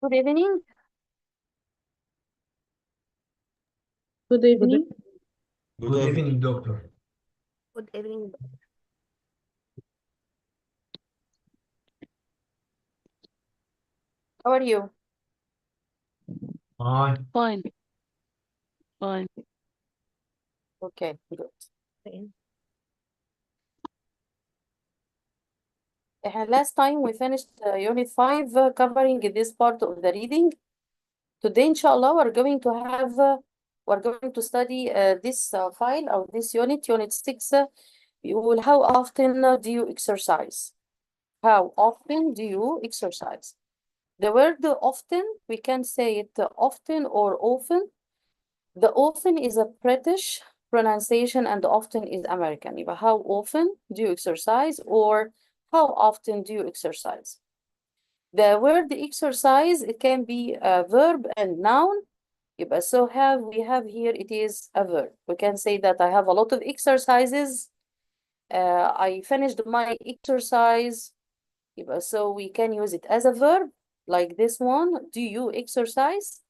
Good evening. Good evening. Good evening, doctor. Good evening. How are you? Hi. Fine. Fine. Okay, good. Last time we finished Unit 5 covering this part of the reading. Today, inshallah, we're going to study this file or this unit, Unit 6. How often do you exercise? How often do you exercise? The word often, we can say it often or often. The often is a British pronunciation and often is American. But how often do you exercise or how often do you exercise? The word exercise, it can be a verb and noun. So we have here, it is a verb. We can say that I have a lot of exercises. I finished my exercise. So we can use it as a verb, like this one. Do you exercise?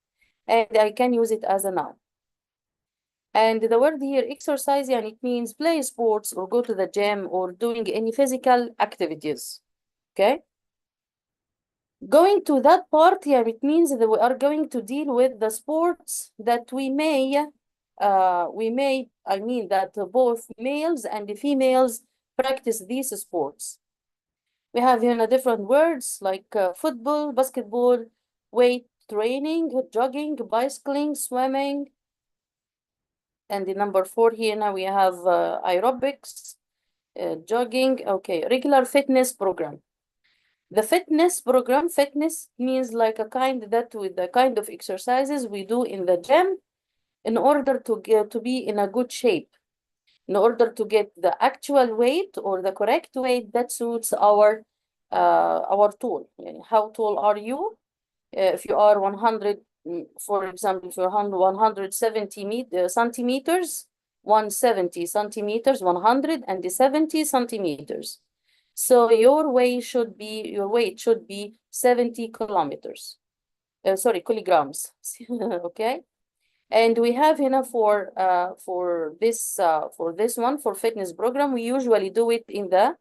And I can use it as a noun. And the word here, exercise, and it means play sports or go to the gym or doing any physical activities. Okay? Going to that part here, it means that we are going to deal with the sports that I mean that both males and females practice these sports. We have here different words like football, basketball, weight training, jogging, bicycling, swimming. And the number 4 here now we have aerobics, jogging, okay, regular fitness program. The fitness program, fitness means like a kind that with the kind of exercises we do in the gym in order to be in a good shape, in order to get the actual weight or the correct weight that suits our tall. How tall are you? If you are 100, for example, if you're 170 centimeters, 170 centimeters, 170 centimeters. So your weight should be 70 kilometers. Sorry, kilograms. Okay. And we have for this one for fitness program, we usually do it in the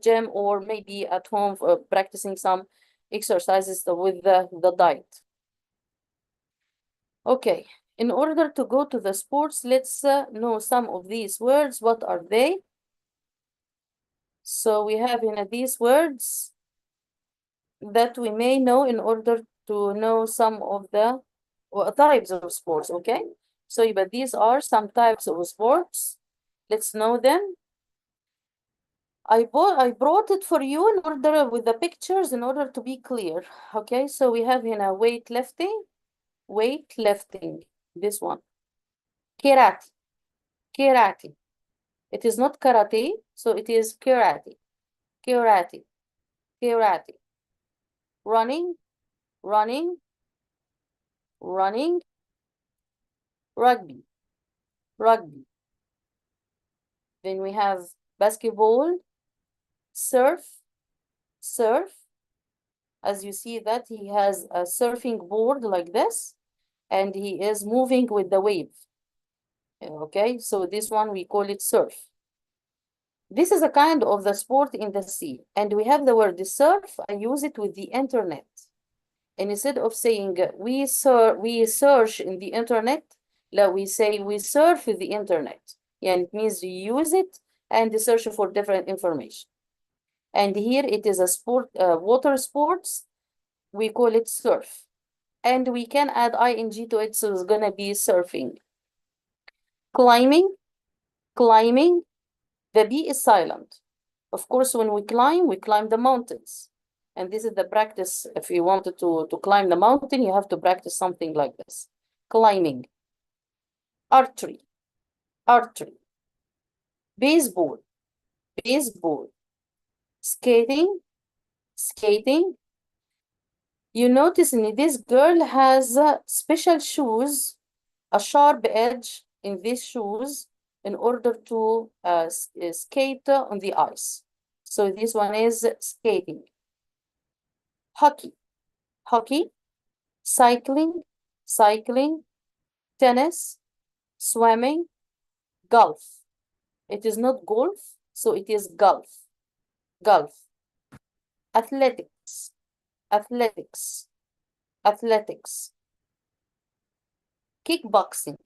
gym or maybe at home practicing some exercises with the diet. Okay, in order to go to the sports, let's know some of these words. What are they? So we have these words that we may know in order to know some of the types of sports, okay? So but these are some types of sports. Let's know them. I brought it for you in order with the pictures in order to be clear. Okay, so we have weightlifting, this one. Karate. It is not karate, so it is karate. Running, rugby. Then we have basketball, surf. As you see that he has a surfing board like this, and he is moving with the wave. Okay, so this one we call it surf. This is a kind of the sport in the sea, and we have the word surf. I use it with the internet. And instead of saying we search in the internet, we say we surf the internet. Yeah, it means you use it and search for different information. And here it is a sport, water sports. We call it surf. And we can add ing to it, so it's gonna be surfing. Climbing. The B is silent. Of course, when we climb the mountains. And this is the practice. If you wanted to climb the mountain, you have to practice something like this. Climbing. Archery. Baseball. Skating. You notice this girl has special shoes, a sharp edge in these shoes in order to skate on the ice. So this one is skating. Hockey. cycling, tennis, swimming, golf. It is not golf, so it is golf. Athletics, kickboxing,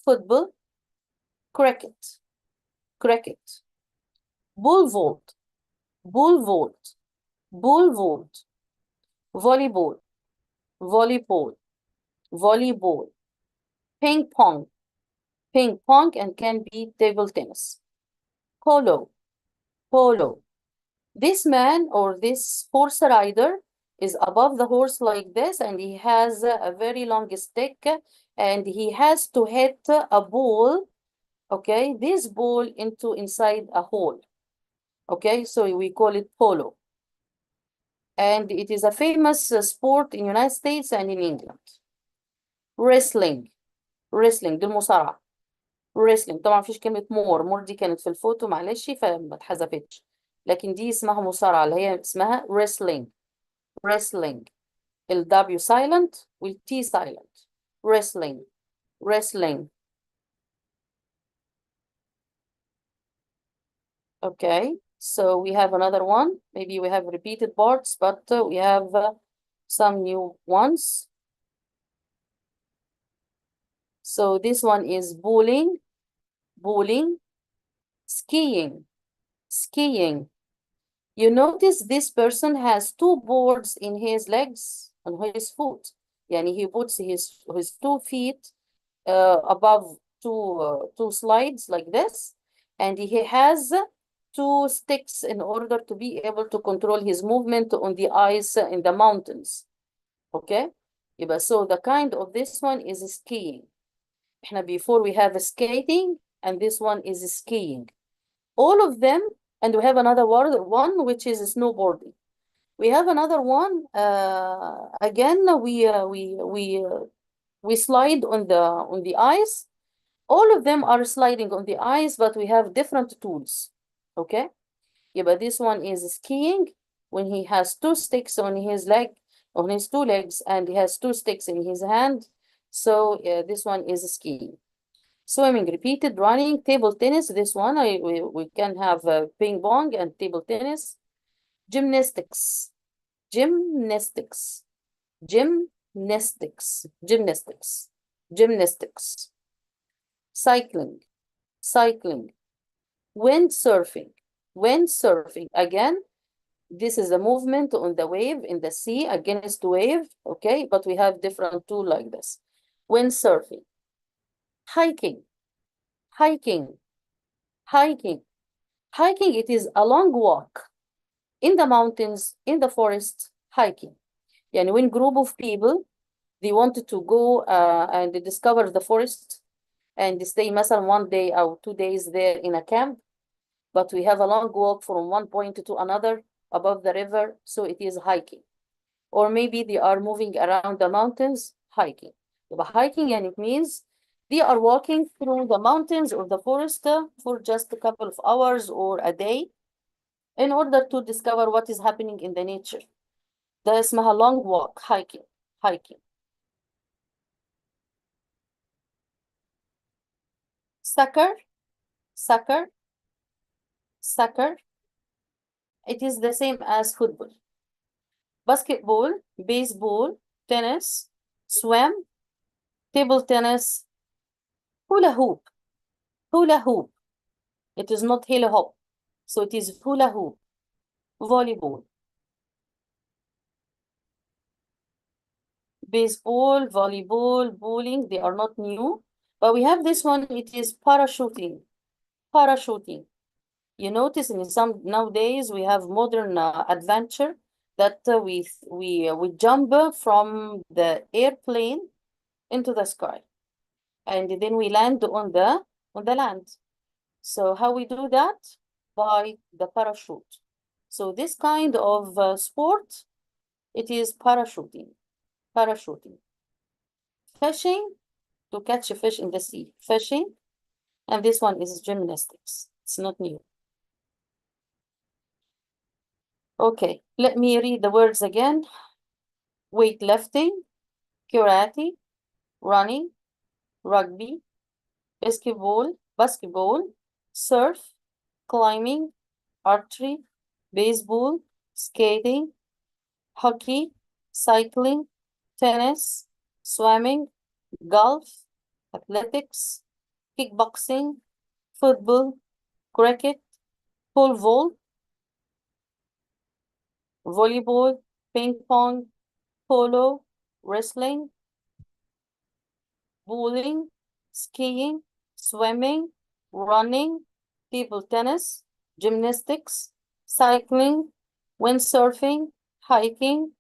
football, cricket, pole vault, volleyball, ping pong, and can be table tennis. Polo. This man or this horse rider is above the horse like this, and he has a very long stick, and he has to hit a ball, okay, this ball inside a hole. Okay, so we call it polo. And it is a famous sport in United States and in England. Wrestling دي المصارعة. wrestling طبعا مفيش كلمة مور دي كانت في الفوتو معلش فما اتحذفتش، لكن دي اسمها مصارعة اللي هي اسمها wrestling. ال W silent وال T silent. wrestling. Okay, so we have another one. Maybe we have repeated parts, but we have some new ones. So this one is bowling, skiing. You notice this person has two boards in his legs, on his foot. Yani he puts his 2 feet above two slides like this, and he has 2 sticks in order to be able to control his movement on the ice in the mountains. Okay? So the kind of this one is skiing. Before we have skating, and this one is skiing. All of them, and we have another one which is snowboarding. We have another one. Again, we slide on the ice. All of them are sliding on the ice, but we have different tools. Okay? But this one is skiing when he has 2 sticks on his 2 legs, and he has 2 sticks in his hand. So this one is skiing. Swimming, repeated, running, table tennis. This one we can have ping pong and table tennis. Gymnastics. Cycling. Windsurfing. Again, this is a movement on the wave in the sea against wave, okay? But we have different tools like this. Windsurfing. Hiking. It is a long walk in the mountains, in the forest, hiking. Yani when group of people, they wanted to go and discover the forest and stay مثلا 1 day or 2 days there in a camp, but we have a long walk from one point to another above the river, so it is hiking. Or maybe they are moving around the mountains, hiking. Hiking, and it means they are walking through the mountains or the forest for just a couple of hours or a day in order to discover what is happening in the nature. ده اسمها long walk, hiking. Soccer. It is the same as football. Basketball, baseball, tennis, swim, table tennis, hula hoop. It is not hula hop, so it is hula hoop. Volleyball. Baseball, volleyball, bowling, they are not new. But we have this one, it is parachuting. You notice in some nowadays we have modern adventure that we jump from the airplane into the sky, and then we land on the land. So how we do that? By the parachute. So this kind of sport, it is parachuting. Fishing, to catch a fish in the sea. Fishing, and this one is gymnastics. It's not new. Okay, let me read the words again. Weightlifting, karate, running, rugby, basketball, surf, climbing, archery, baseball, skating, hockey, cycling, tennis, swimming, golf, athletics, kickboxing, football, cricket, pole vault, volleyball, ping pong, polo, wrestling, bowling, skiing, swimming, running, table tennis, gymnastics, cycling, windsurfing, hiking,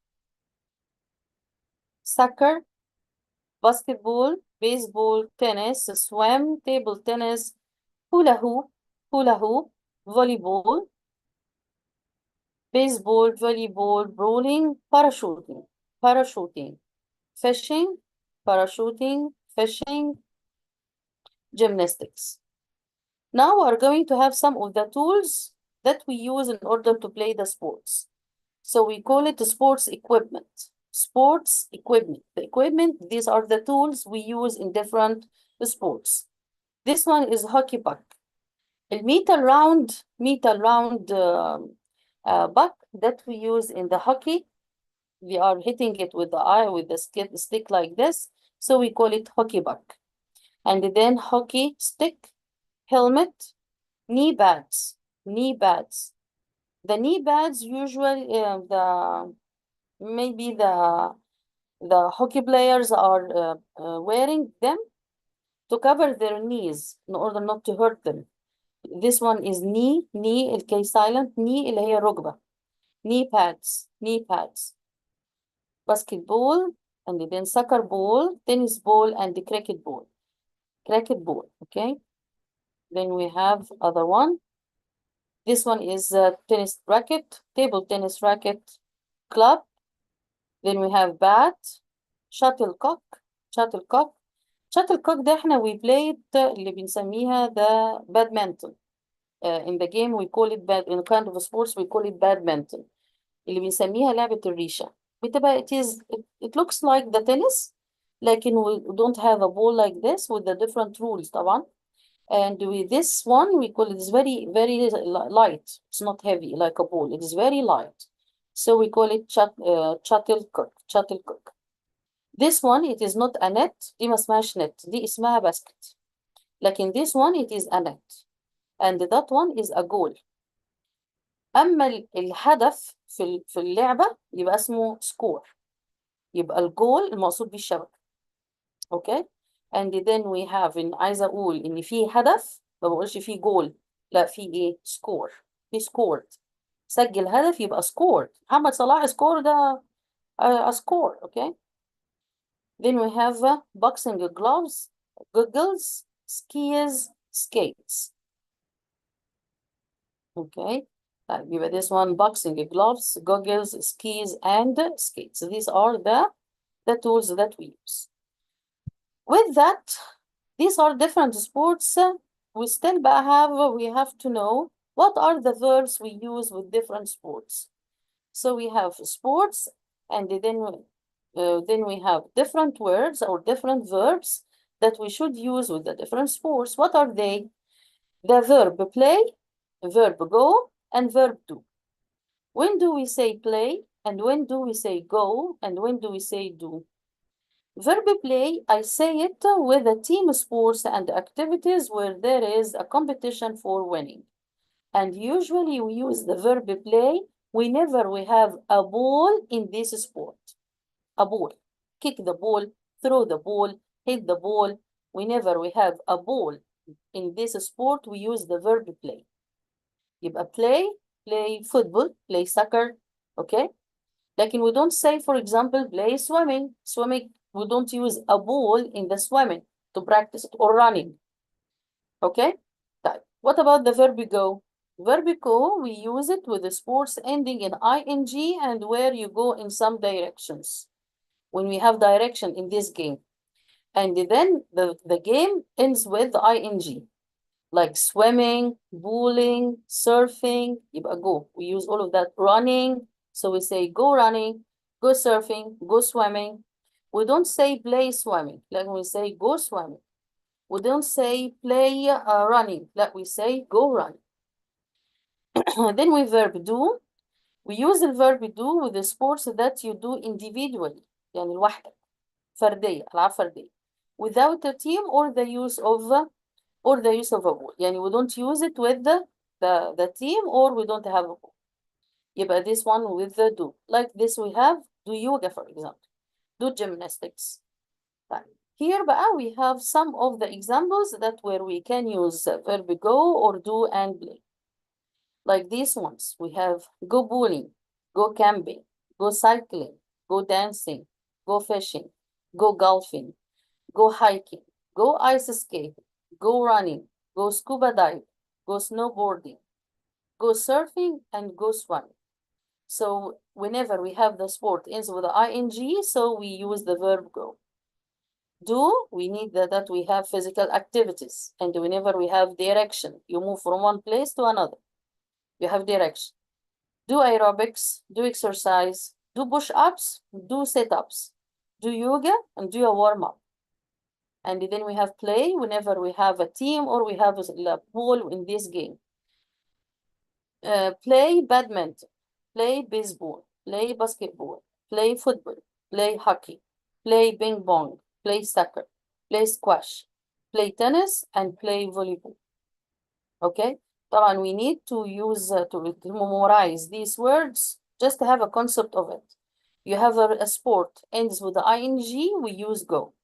soccer, basketball, baseball, tennis, swim, table tennis, hula hoop, volleyball, baseball, volleyball, bowling, parachuting, fishing, fishing, gymnastics. Now we are going to have some of the tools that we use in order to play the sports. So we call it sports equipment. Sports equipment. The equipment, these are the tools we use in different sports. This one is hockey puck. الميتال round puck that we use in the hockey. We are hitting it with the eye, with the stick like this. So we call it hockey puck. And then hockey stick, helmet, knee pads. The knee pads usually maybe the hockey players are wearing them to cover their knees in order not to hurt them. This one is knee الكي silent, knee اللي هي ركبة. Knee pads. Basketball, and then soccer ball, tennis ball, and the cricket ball. Okay? Then we have other one. This one is a tennis racket, table tennis racket, club. Then we have bat, shuttlecock. Shuttlecock ده احنا we played اللي بنسميها the badminton. In the game we call it in kind of sports we call it badminton. اللي بنسميها لعبة الريشة. بتبقى it looks like the tennis لكن we don't have a ball like this with the different rules طبعا. And with this one, we call it is very, very light. It's not heavy like a ball. It is very light. So we call it shuttlecock. This one, it is not a net. دي ما اسمهاش net. دي اسمها basket. لكن this one, it is a net. And that one is a goal. أما الهدف في اللعبة يبقى اسمه score. يبقى الجول المقصود بيه الشبكة. Okay? And then we have عايزة أقول إن في هدف ما بقولش في جول لا في إيه score في scored سجل هدف يبقى scored محمد صلاح score ده a score okay then we have boxing gloves goggles skis skates okay يبقى this one boxing gloves goggles skis and skates these are the tools that we use. With that, these are different sports. We still we have to know what are the verbs we use with different sports. So we have sports, and then we have different words or different verbs that we should use with the different sports. What are they? The verb play, verb go, and verb do. When do we say play, and when do we say go, and when do we say do? Verb play, I say it with the team sports and activities where there is a competition for winning. And usually we use the verb play whenever we have a ball in this sport. A ball. Kick the ball, throw the ball, hit the ball. Whenever we have a ball in this sport, we use the verb play. يبقى play football, play soccer, okay? Like we don't say, for example, play swimming. We don't use a ball in the swimming to practice it or running. Okay? What about the verb go? Verb go, we use it with the sports ending in ing and where you go in some directions. When we have direction in this game. And then the game ends with ing. like swimming, bowling, surfing, يبقى go. We use all of that. Running, so we say go running, go surfing, go swimming. We don't say play swimming, like we say go swimming. We don't say play running, like we say go running. Then we verb do. We use the verb do with the sports that you do individually, يعني لوحدك, فردية, ألعاب فردية, without a team or the use of a ball. يعني we don't use it with the team or we don't have a ball. يبقى this one with the do. Like this we have do yoga, for example, do gymnastics. Here بقى we have some of the examples that where we can use verb go or do and play. Like these ones, we have go bowling, go camping, go cycling, go dancing, go fishing, go golfing, go hiking, go ice skating, go running, go scuba diving, go snowboarding, go surfing, and go swimming. So whenever we have the sport ends with the ing, so we use the verb go. Do, we need that we have physical activities. And whenever we have direction, you move from one place to another. You have direction. Do aerobics, do exercise, do push-ups, do sit-ups, do yoga, and do a warm-up. And then we have play whenever we have a team or we have a pool in this game. Play badminton, play baseball, play basketball, play football, play hockey, play ping pong, play soccer, play squash, play tennis, and play volleyball. Okay? طبعا we need to use to memorize these words just to have a concept of it. You have a sport ends with the ing, we use go.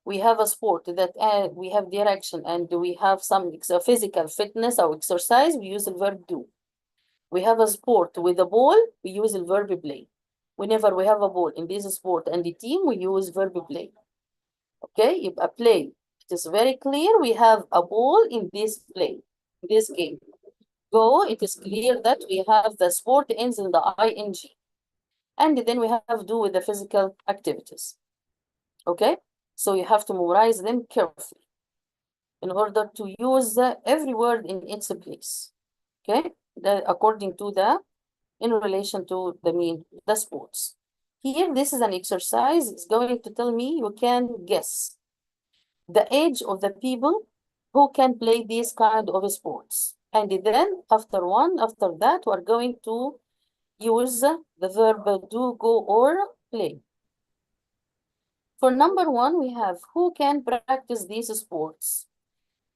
We have a sport that we have direction and we have some physical fitness or exercise, we use the verb do. We have a sport with a ball, we use the verb play. Whenever we have a ball in this sport and the team, we use verb play. Okay, يبقى play. It is very clear we have a ball in this play, this game. Go, it is clear that we have the sport ends in the ing. And then we have do with the physical activities. Okay, so you have to memorize them carefully in order to use every word in its place. Okay, according to in relation to the sports. Here, this is an exercise. It's going to tell me you can guess the age of the people who can play these kind of sports. And then after that, we're going to use the verb do, go, or play. For number one, we have who can practice these sports?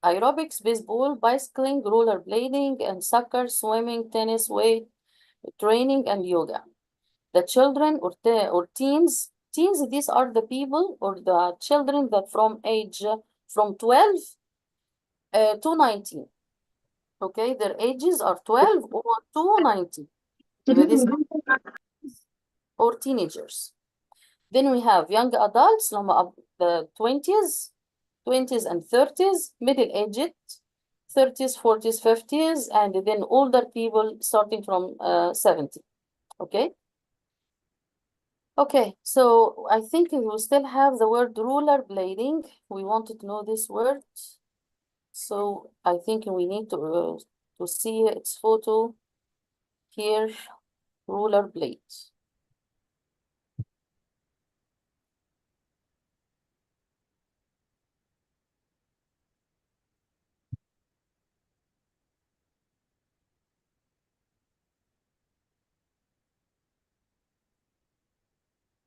Aerobics, baseball, bicycling, rollerblading, and soccer, swimming, tennis, weight training, and yoga. The children or teens, these are the people or the children that from age from 12 to 19. Okay, their ages are 12 or to 19. This or teenagers. Then we have young adults, the 20s and 30s, middle-aged, 30s, 40s, 50s, and then older people starting from 70. Okay. Okay, so I think we still have the word rollerblading. We wanted to know this word. So I think we need to see its photo here, rollerblade.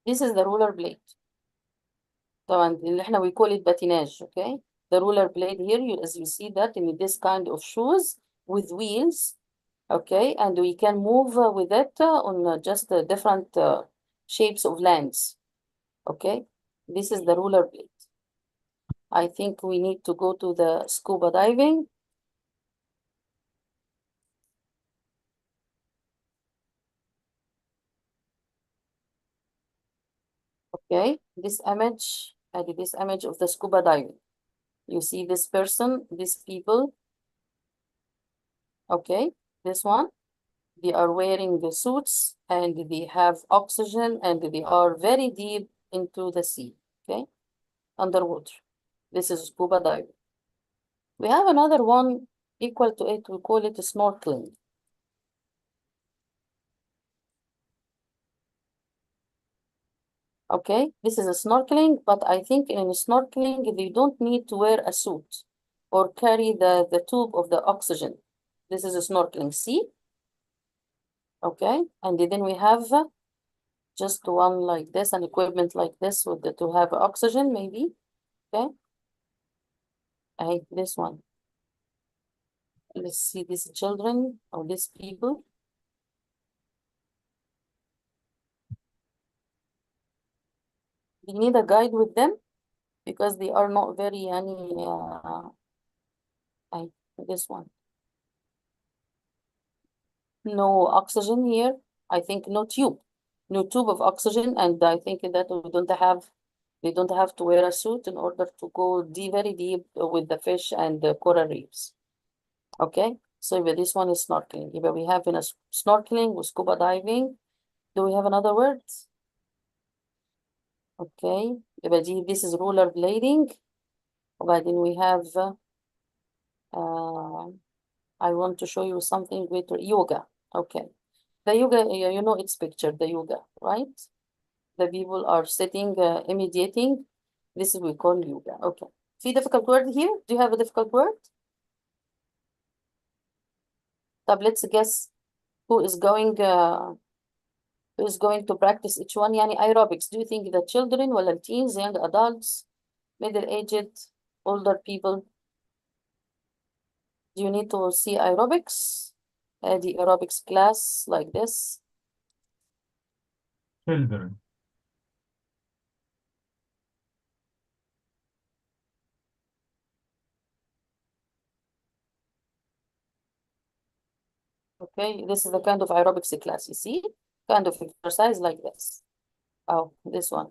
This is the rollerblade. طبعا اللي احنا we call it patinage, okay? The rollerblade here, as you see that in this kind of shoes with wheels, okay? And we can move with it on just different shapes of lands, okay? This is the rollerblade. I think we need to go to the scuba diving. Okay, this image of the scuba diving. You see this person, these people. Okay, this one. They are wearing the suits and they have oxygen and they are very deep into the sea. Okay, underwater. This is scuba diving. We have another one equal to it. We call it snorkeling. Okay, this is a snorkeling, but I think in snorkeling, they don't need to wear a suit or carry the tube of the oxygen. This is a snorkeling, see? Okay, and then we have just one like this, an equipment like this with to have oxygen, maybe. Okay, this one. Let's see these children or these people. You need a guide with them because they are not very this one. No oxygen here. I think no tube of oxygen, and I think that they don't have to wear a suit in order to go very deep with the fish and the coral reefs. Okay, so this one is snorkeling. If we have in a snorkeling with scuba diving, do we have another word? Okay, this is rollerblading. Then we have I want to show you something with yoga. Okay, the yoga, you know its picture, the yoga, right? The people are sitting, imitating. This is we call yoga. Okay. See difficult word here? Do you have a difficult word? Let's guess who is going to practice each one. Yani aerobics. Do you think the children, well, teens, young adults, middle-aged, older people? Do you need to see aerobics? The aerobics class like this. Children. Okay, this is the kind of aerobics class, you see? Kind of exercise like this. Oh, this one.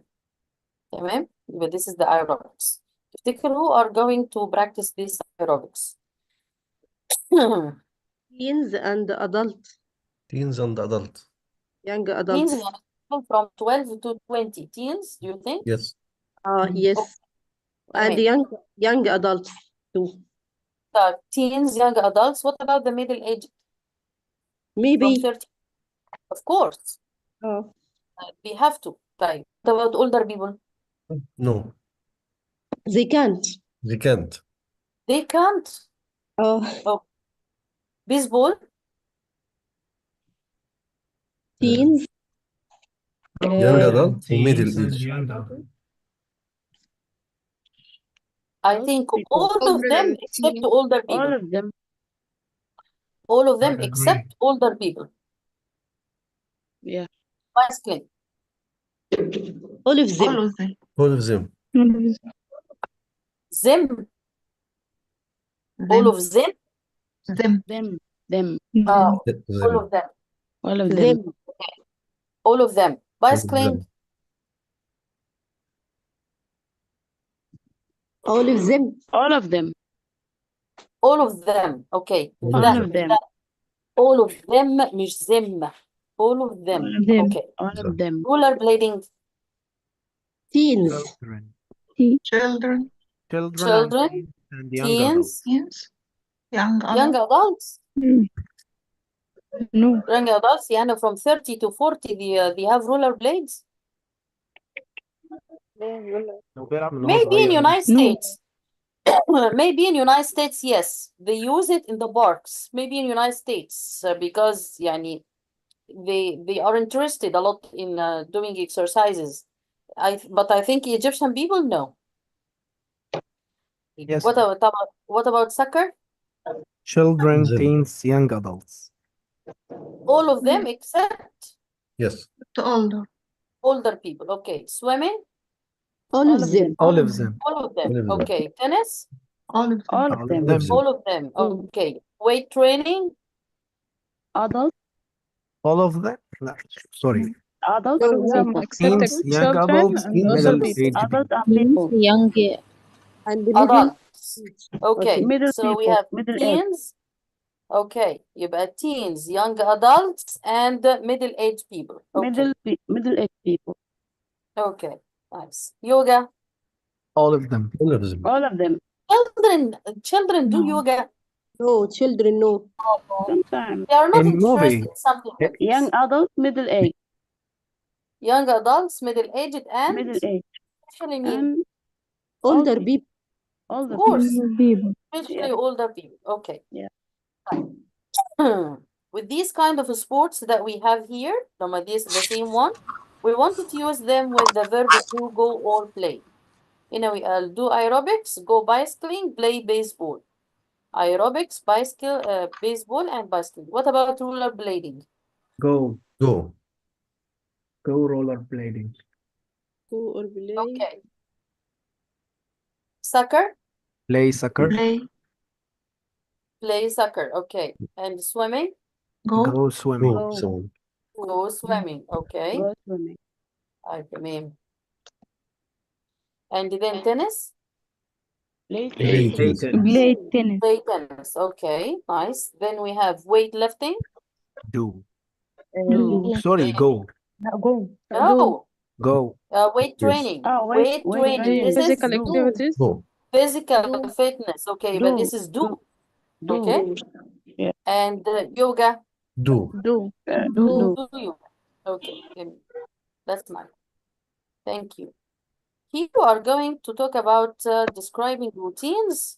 تمام؟ But this is the aerobics. تفتكر who are going to practice this aerobics? Teens and adult. Teens and adult. Young Teens adults. يعني from 12 to 20. Teens, do you think? Yes. Yes. And تمام. young adults too. Teens, young adults. What about the middle age? From Maybe. 30? Of course. Oh. We have to. What about older people? No, They can't. they can't. They can't. Oh. Baseball? Teens. Young adult or middle Teens and age. young adult. I think all of them except older people. All of them. All of them I agree. except older people. Yeah. Nice claim. All of them. All of them. Them. All of them. Them. All Them. of them. All of them. All of them. Vice All of claim. them. All of them. All of them. All of them. Okay. All All of of them. them. All of them مش them. All of them. All of them. Okay. All of them. Rollerblading. Teens. Children. Children. And young adults. Teens. Young adults. No. Young adults. يعني from 30 to 40 they have rollerblades. Maybe in United States. Maybe in United States, yes. They use it in the parks. Maybe in United States because يعني they are interested a lot in doing exercises. But I think Egyptian people no. Yes. What about soccer? Children, Them. teens, young adults. All of them except Yes. older people. Okay. Swimming? All of them. All of them. All of them. All of them. Okay. Tennis? All of All them. of All them. of them. All of them. Okay. Weight training? Adult. All of them. No, sorry. Adult. All of them except Teens, young children adults, and older middle people. age Adult people. and people. Young And the middle. Adults. Okay. Middle So we people. have Middle age. teens. Okay. يبقى teens, young adults, and middle-aged people. Okay. Middle age people. Okay. Nice. Yoga. All of them. All of them. All of them. children do No. yoga. No, children, no. Sometimes. They are not In interested movie, in something eh, like this. Young adults, middle age. Young adults, middle-aged, and Middle age. especially mean, And Older older. people. Older of course, people. especially older people. Okay. Yeah. With these kind of sports that we have here, the same one, we wanted to use them with the verb to go or play. I'll do aerobics, go bicycling, play baseball. Aerobics, bicycle, baseball, and bicycling. What about rollerblading? go Go. rollerblading. Go or play. Okay. Soccer, Play soccer. play soccer. Okay. And swimming, Go swimming. Go. Go. So, go swimming. Okay. Go swimming. تمام. And then tennis, Play play tennis. tennis. Play tennis. play tennis. Okay, nice. Then we have weightlifting. Do. Do. Sorry, go. Go. No, Go. weight Yes. training. Oh, Weight training. This is Physical Do. activities. Go. physical fitness. Okay, but this is do. Do. Okay. Yeah. And yoga. Do. Do. Do yoga. Okay, that's nice. Thank you. Here we are going to talk about describing routines.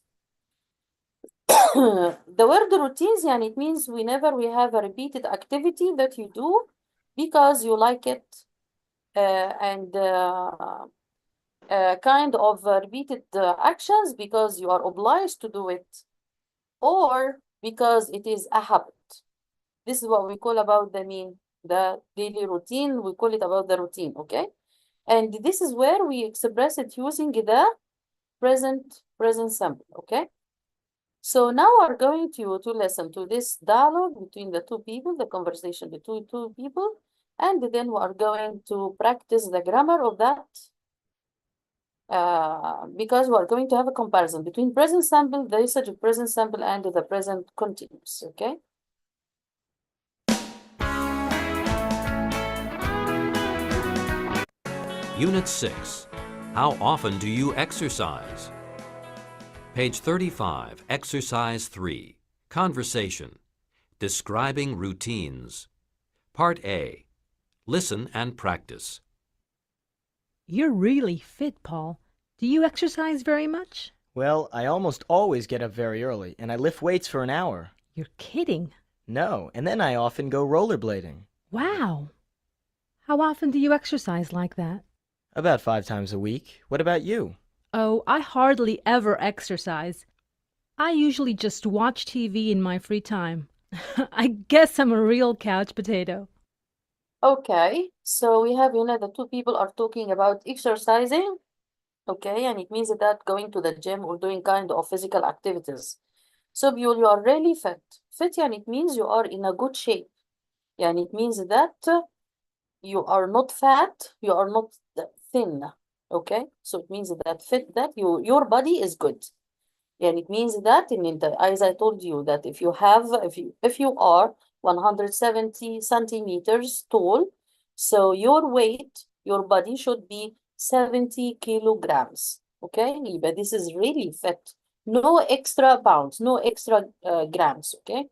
The word routines, and it means whenever we have a repeated activity that you do because you like it, and kind of repeated actions because you are obliged to do it, or because it is a habit. This is what we call about the daily routine. We call it about the routine, okay? And this is where we express it using the present simple, okay? So now we're going to listen to this dialogue between the two people, the conversation between two people, and then we are going to practice the grammar of that because we are going to have a comparison between present simple, the usage of present simple, and the present continuous, okay? Unit 6. How often do you exercise? Page 35, Exercise 3. Conversation. Describing routines. Part A. Listen and practice. You're really fit, Paul. Do you exercise very much? Well, I almost always get up very early, and I lift weights for an hour. You're kidding. No, and then I often go rollerblading. Wow. How often do you exercise like that? About 5 times a week. What about you? Oh, I hardly ever exercise. I usually just watch TV in my free time. I guess I'm a real couch potato. Okay, so we have, the two people are talking about exercising, okay, and it means that going to the gym or doing kind of physical activities. So you are really fit. Fit, and it means you are in a good shape. And it means that you are not fat, you are not thin, okay? So it means that fit, that your body is good. And it means that as I told you, that if you are 170 centimeters tall, so your weight, your body should be 70 kilograms. Okay, but this is really fit. No extra pounds, no extra grams. Okay,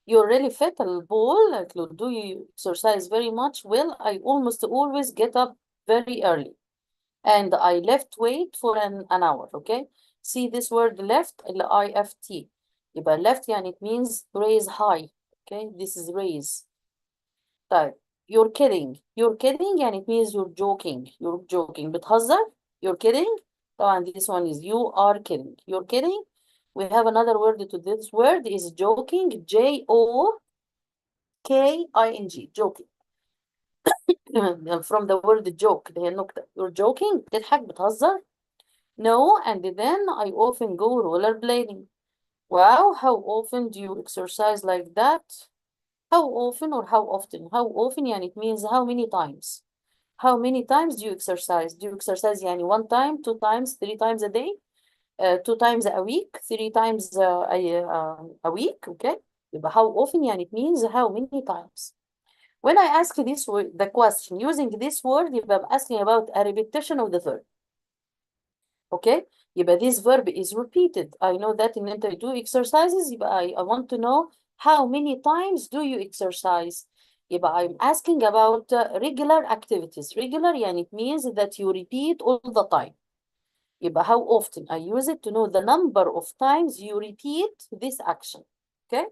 you're really fit. Ball, like, do you exercise very much? Well, I almost always get up very early, and I lift weight for an hour. Okay. See this word left, L-I-F-T. يبقى left and it means raise high. Okay, this is raise. طيب, you're kidding and it means you're joking. You're joking. بتهزر? You're kidding? طبعا this one is you are kidding. You're kidding. We have another word to this word is joking. J-O-K-I-N-G. Joking. From the word joke. اللي هي النكتة. You're joking. بتضحك بتهزر. No, and then I often go rollerblading. Wow, how often do you exercise like that? How often or how often? How often, and it means how many times. How many times do you exercise? Do you exercise yani 1 time, 2 times, 3 times a day? 2 times a week, 3 times a week, okay? يبقى how often, and it means how many times. When I ask the question using this word, I'm asking about a repetition of the verb. Okay, يبقى this verb is repeated. I know that in أنت do exercises. يبقى I want to know how many times do you exercise. يبقى I'm asking about regular activities. Regular يعني it means that you repeat all the time. يبقى how often. I use it to know the number of times you repeat this action. Okay,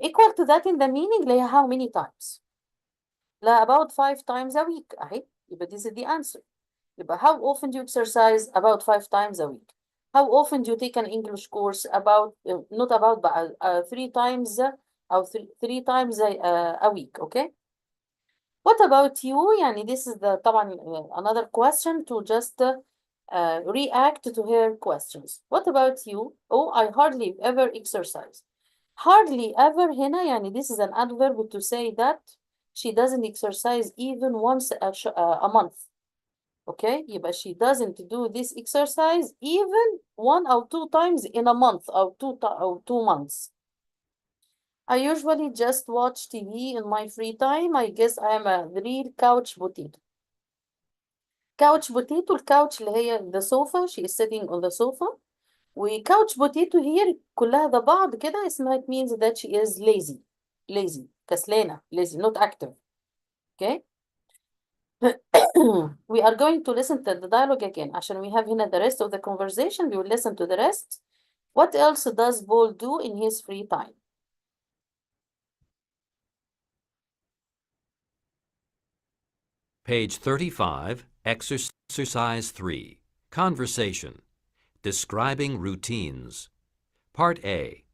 equal to that in the meaning اللي هي how many times. لا about 5 times a week. أهي يبقى this is the answer. يبقى how often do you exercise? About 5 times a week. How often do you take an English course? About not about but 3 times or three times a week. Okay. What about you? يعني this is the طبعا another question to just react to her questions. What about you? Oh, I hardly ever exercise. Hardly ever هنا يعني this is an adverb to say that she doesn't exercise even once a month. Okay, يبقى she doesn't do this exercise even 1 or 2 times in a month or 2 months. I usually just watch TV in my free time. I guess I am a real couch potato. Couch potato, الكاوتش اللي هي the sofa, she is sitting on the sofa. وكاوتش potato here كلها ده بعض كده اسمها it means that she is lazy, كسلانة, lazy, not active. Okay. We are going to listen to the dialogue again عشان we have هنا the rest of the conversation. We will listen to the rest. What else does Paul do in his free time? Page 35, Exercise 3, Conversation, Describing Routines. Part A,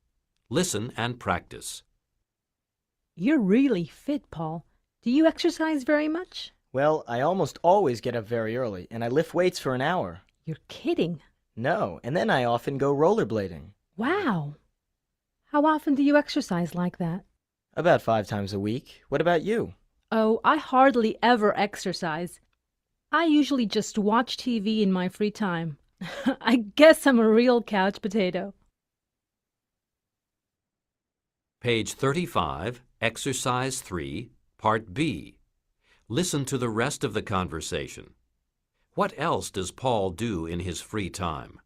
Listen and Practice. You're really fit, Paul. Do you exercise very much? Well, I almost always get up very early, and I lift weights for an hour. You're kidding. No, and then I often go rollerblading. Wow. How often do you exercise like that? About 5 times a week. What about you? Oh, I hardly ever exercise. I usually just watch TV in my free time. I guess I'm a real couch potato. Page 35, Exercise 3, Part B. Listen to the rest of the conversation. What else does Paul do in his free time?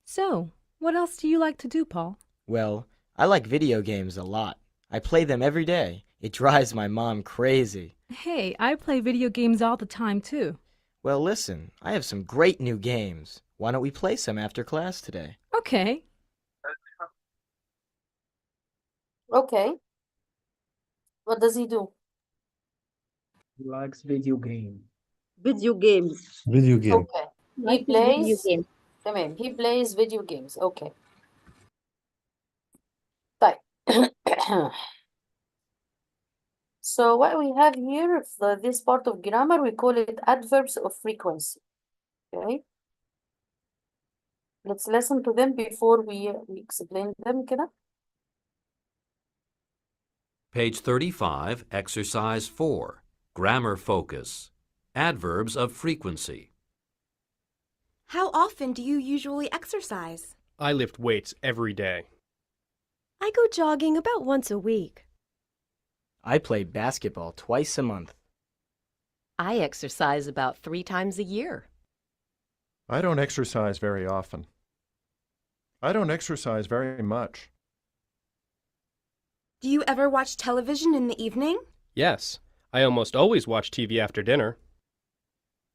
So, what else do you like to do, Paul? Well, I like video games a lot. I play them every day. It drives my mom crazy. Hey, I play video games all the time, too. Well, listen, I have some great new games. Why don't we play some after class today? Okay. Okay. What does he do? He likes video game. Video games. Video game. Okay. He Like this video plays game. تمام. He plays video games. Okay. طيب. So what we have here, this part of grammar, we call it adverbs of frequency. Okay. Let's listen to them before we explain them كده. Page 35, Exercise 4, Grammar Focus, Adverbs of Frequency. How often do you usually exercise? I lift weights every day. I go jogging about once a week. I play basketball twice a month. I exercise about 3 times a year. I don't exercise very often. I don't exercise very much. Do you ever watch television in the evening? Yes, I almost always watch TV after dinner.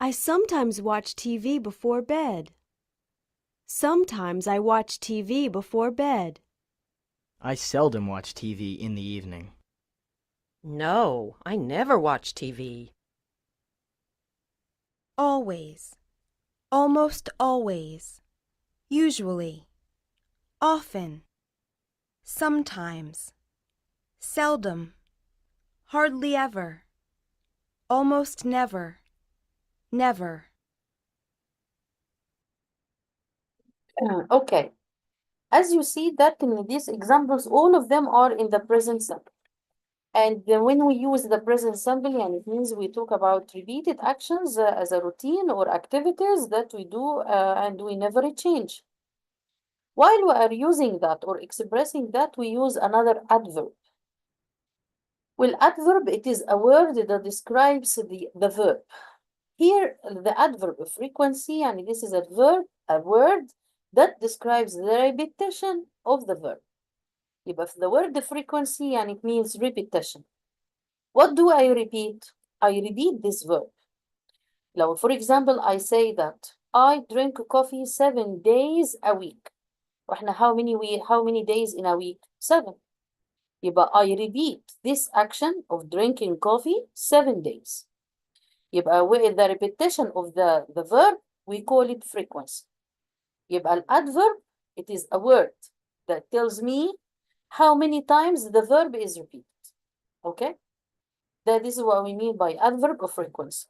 I sometimes watch TV before bed. Sometimes I watch TV before bed. I seldom watch TV in the evening. No, I never watch TV. Always. Almost always. Usually. Often. Sometimes. Seldom. Hardly ever. Almost never. Never. Okay. As you see that in these examples, all of them are in the present simple. And then when we use the present simple, and it means we talk about repeated actions as a routine or activities that we do and we never change. While we are using that or expressing that, we use another adverb. Well, adverb, it is a word that describes the verb. Here, the adverb of frequency, يعني this is a word that describes the repetition of the verb. يبقى the word frequency يعني it means repetition. What do I repeat? I repeat this verb. Now, for example, I say that I drink coffee 7 days a week. وإحنا how many days in a week? 7. يبقى I repeat this action of drinking coffee 7 days. يبقى with the repetition of the verb, we call it frequency. يبقى الادverb, it is a word that tells me how many times the verb is repeated. Okay? This is what we mean by adverb of frequency.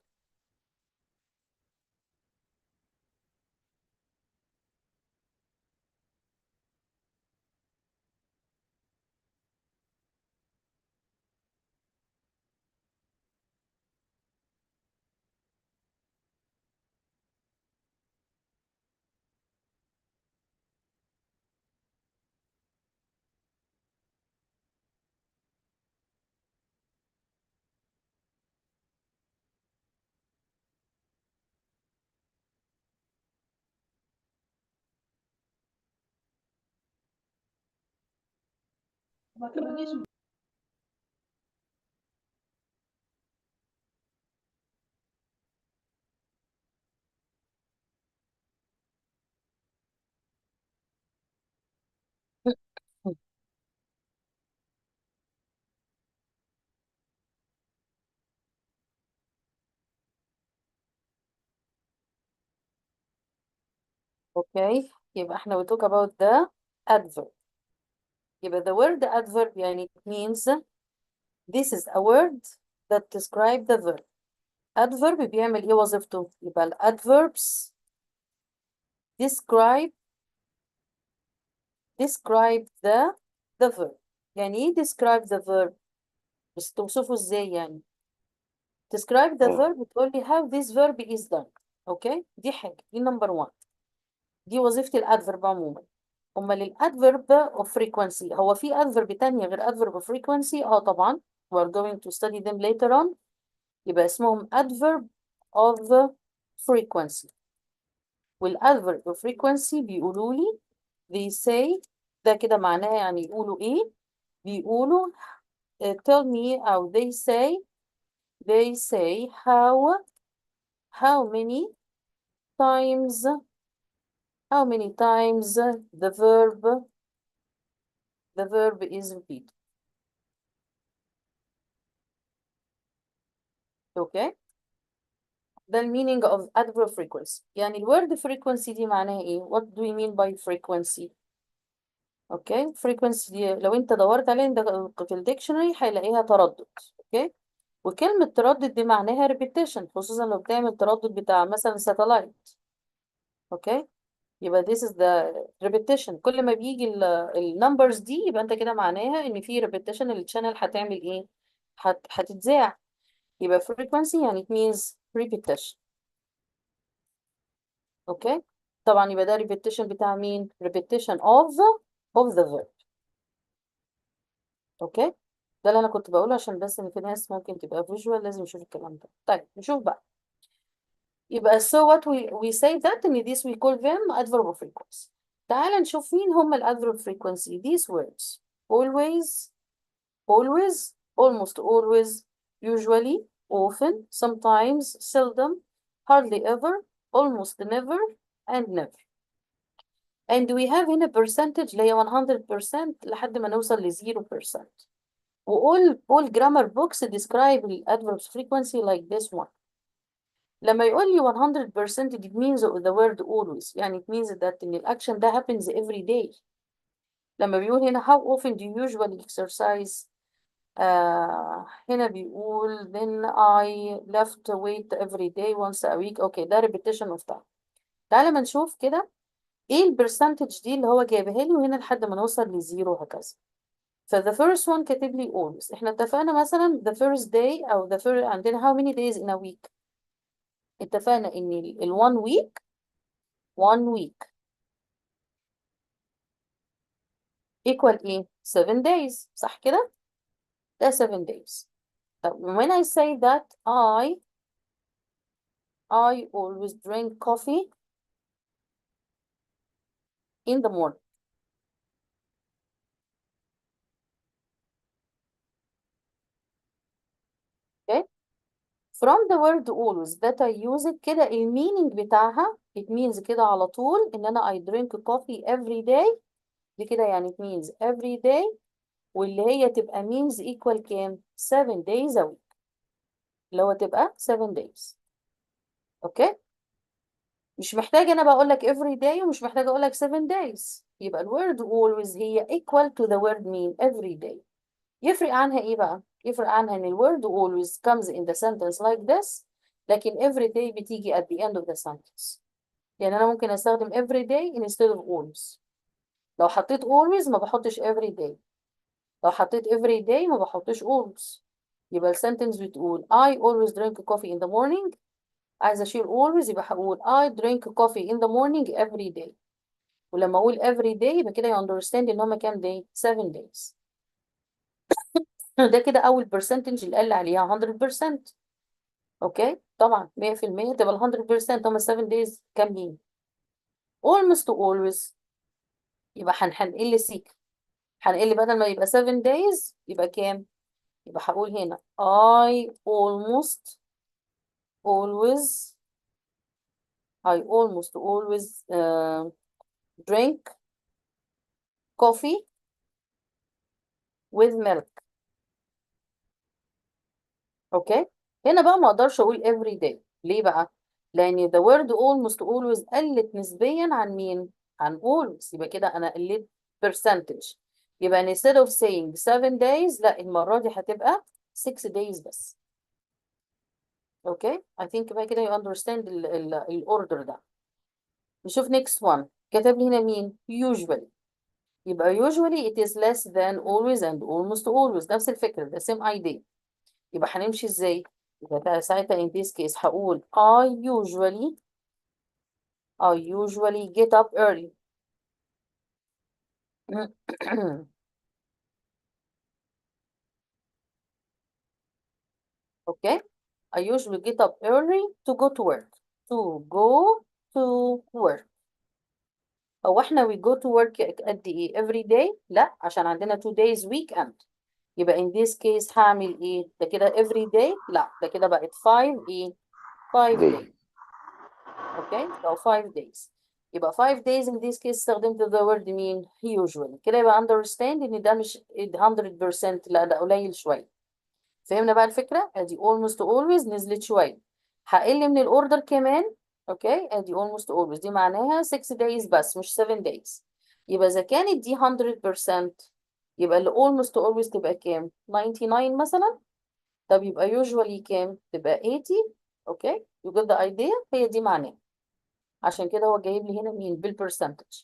Okay, يبقى احنا we talk about the adverb. يبقى the word adverb يعني it means this is a word that describe the verb. adverb بيعمل ايه وظيفته؟ يبقى ال adverbs describe the verb. يعني ايه describe the verb؟ بس توصفه ازاي يعني؟ describe the verb بتقول لي how this verb is done. اوكي؟ دي حاجة، دي number 1. دي وظيفة الادفرب عموما. امال الادفرب of frequency هو في adverb تانية غير adverb of frequency؟ طبعا. we are going to study them later on. يبقى اسمهم adverb of frequency. والadverb of frequency بيقولوا لي they say ده كده معناه يعني يقولوا ايه؟ بيقولوا tell me أو they say how many times the verb is repeated. Okay? ده meaning of adverb frequency. يعني الword frequency دي معناها ايه؟ What do we mean by frequency؟ اوكي frequency دي لو انت دورت عليها في الديكشنري هيلاقيها تردد. اوكي وكلمة تردد دي معناها repetition، خصوصا لو بتعمل تردد بتاع مثلا ساتلايت. اوكي يبقى this is the repetition. كل ما بيجي النمبرز دي يبقى انت كده معناها ان في repetition الشانل هتعمل ايه؟ هتتذاع. يبقى frequency يعني it means repetition. اوكي طبعا يبقى ده repetition بتاع مين؟ repetition of the verb. اوكي ده اللي انا كنت بقوله عشان بس ان في ناس ممكن تبقى فيجوال لازم يشوف الكلام ده. طيب نشوف بقى. يبقى so what we say that in this we call them adverb of frequency. تعال نشوف مين هم الادverb frequency. These words always, almost always, usually, often, sometimes, seldom, hardly ever, almost never, and never. And we have هنا percentage اللي هي 100% لحد ما نوصل ل 0%. all grammar books describe the adverbs frequency like this one. لما يقول لي 100% it means the word always يعني it means that in action that happens every day. لما بيقول هنا how often do you usually exercise هنا بيقول then I left weight every day once a week. اوكي ده repetition of time. تعالى ما نشوف كده ايه البرسنتج دي اللي هو جايبها لي وهنا لحد ما نوصل لزيرو وهكذا. فthe first one كاتب لي always. احنا اتفقنا مثلا the first day او the first عندنا how many days in a week. اتفقنا ان ال one week equal ايه 7 days صح كده؟ ده 7 days. طب when I say that I I always drink coffee in the morning. Okay. From the word always that I use it كده المينينج بتاعها it means كده على طول ان انا I drink coffee every day. دي كده يعني it means every day، واللي هي تبقى means equal كام 7 days a week، اللي هو تبقى 7 days. اوكي. مش محتاجة انا بقول لك every day ومش محتاجة اقول لك 7 days، يبقى الword always هي equal to the word mean every day. يفرق عنها ايه بقى؟ يفرق عنها ان الword always comes in the sentence like this، لكن every day بتيجي at the end of the sentence. يعني انا ممكن استخدم every day instead of always. لو حطيت always ما بحطش every day، لو حطيت every day ما بحطش always. يبقى السنتنس بتقول I always drink coffee in the morning. عايزة أشيل always يبقى هقول I drink coffee in the morning every day. ولما أقول every day يبقى كده you understand إن هما كام day؟ 7 days. ده كده أول percentage اللي قال عليها 100%. أوكي؟ طبعا 100% تبقى ال 100% هما 7 days كاملين. almost to always يبقى هنقل سيك، هنقل بدل ما يبقى 7 days يبقى كام؟ يبقى هقول هنا I almost always drink coffee with milk. اوكي. هنا بقى ما اقدرش اقول every day. ليه بقى؟ لان the word almost always قلت نسبيا عن مين؟ عن always. يبقى كده انا قلت percentage. يبقى instead of saying 7 days لا المرة دي هتبقى 6 days بس. اوكي. I think بقى كده you understand الاوردر ده. نشوف next one. كتب لي هنا مين؟ usually. يبقى usually it is less than always and almost always. نفس الفكرة، the same idea. يبقى هنمشي ازاي؟ يبقى ساعتها in this case هقول I usually get up early. Okay. I usually get up early to go to work. To go to work. هو احنا we go to work قد ايه؟ every day؟ لا، عشان عندنا 2 days weekend. يبقى in this case هعمل ايه؟ ده كده every day؟ لا، ده كده بقت 5 ايه؟ 5 days. اوكي؟ so 5 days. يبقى 5 days in this case استخدمت the word مين؟ usually. كده يبقى understand ان ده مش 100%، لا ده قليل شوية. فهمنا بقى الفكرة؟ ادي almost always نزلت شوية. هقل من الاوردر كمان. اوكي؟ ادي almost always دي معناها 6 days بس مش 7 days. يبقى اذا كانت دي 100% يبقى اللي almost always تبقى كام؟ 99 مثلا. طب يبقى usually كام؟ تبقى 80. اوكي؟ you got the idea؟ هي دي معناها. عشان كده هو جايب لي هنا مين؟ بالبرسنتج.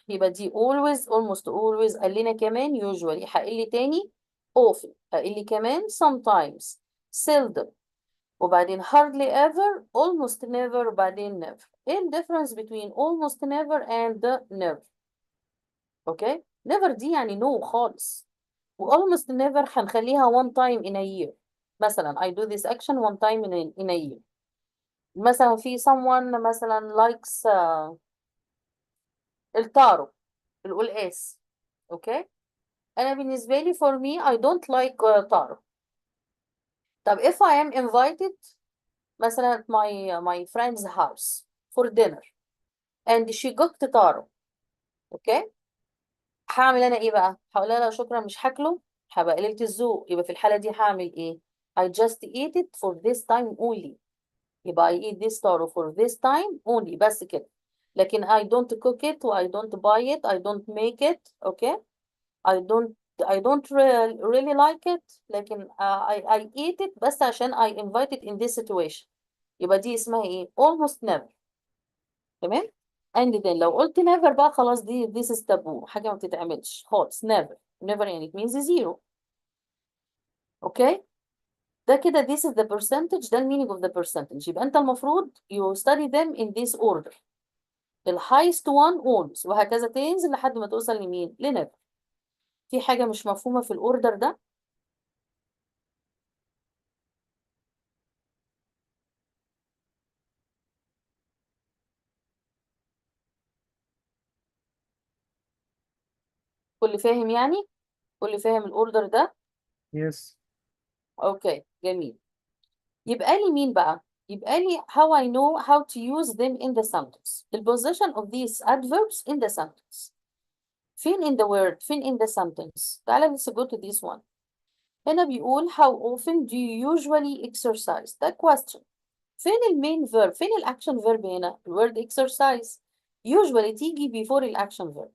يبقى دي always almost always. قال لنا كمان usually. هقل لي تاني often. هقل لي كمان sometimes seldom. وبعدين hardly ever almost never وبعدين never. ايه الديفرنس between almost never and never؟ اوكي. never دي يعني no خالص. و almost never هنخليها one time in a year. مثلا I do this action one time in a year. مثلا في someone مثلا likes التارو، القلقاس. اوكي. انا بالنسبه لي for me I don't like تارو. طب if I am invited مثلا at my friend's house for dinner and she cooked تارو. اوكي. هعمل انا ايه بقى؟ هقول لها لا شكرا مش هاكله، هبقى قليلة الذوق. يبقى في الحاله دي هعمل ايه؟ I just eat it for this time only. يبقى I eat this taro for this time only. بس كده. لكن I don't cook it و I don't buy it I don't make it. okay. I don't really like it. لكن I eat it بس عشان I invite it in this situation. يبقى دي اسمها ايه؟ almost never. تمام. and then لو قلت never بقى خلاص دي this is taboo، حاجة ما بتتعملش خالص. never يعني it means zero. اوكي. ده كده this is the percentage. ده المينينج of the percentage. يبقى انت المفروض you study them in this order. the highest one always وهكذا تنزل لحد ما توصل لمين؟ لnever. في حاجة مش مفهومة في الاوردر ده؟ كل فاهم يعني؟ كل فاهم الاوردر ده؟ Yes. اوكي جميل. يبقى لي مين بقى؟ يبقى لي how I know how to use them in the sentence. The position of these adverbs in the sentence. فين in the word؟ فين in the sentence؟ تعالى let's go to this one. هنا بيقول how often do you usually exercise؟ ده question. فين المين verb؟ فين الأكشن verb هنا؟ الword exercise. usually تيجي before الأكشن verb.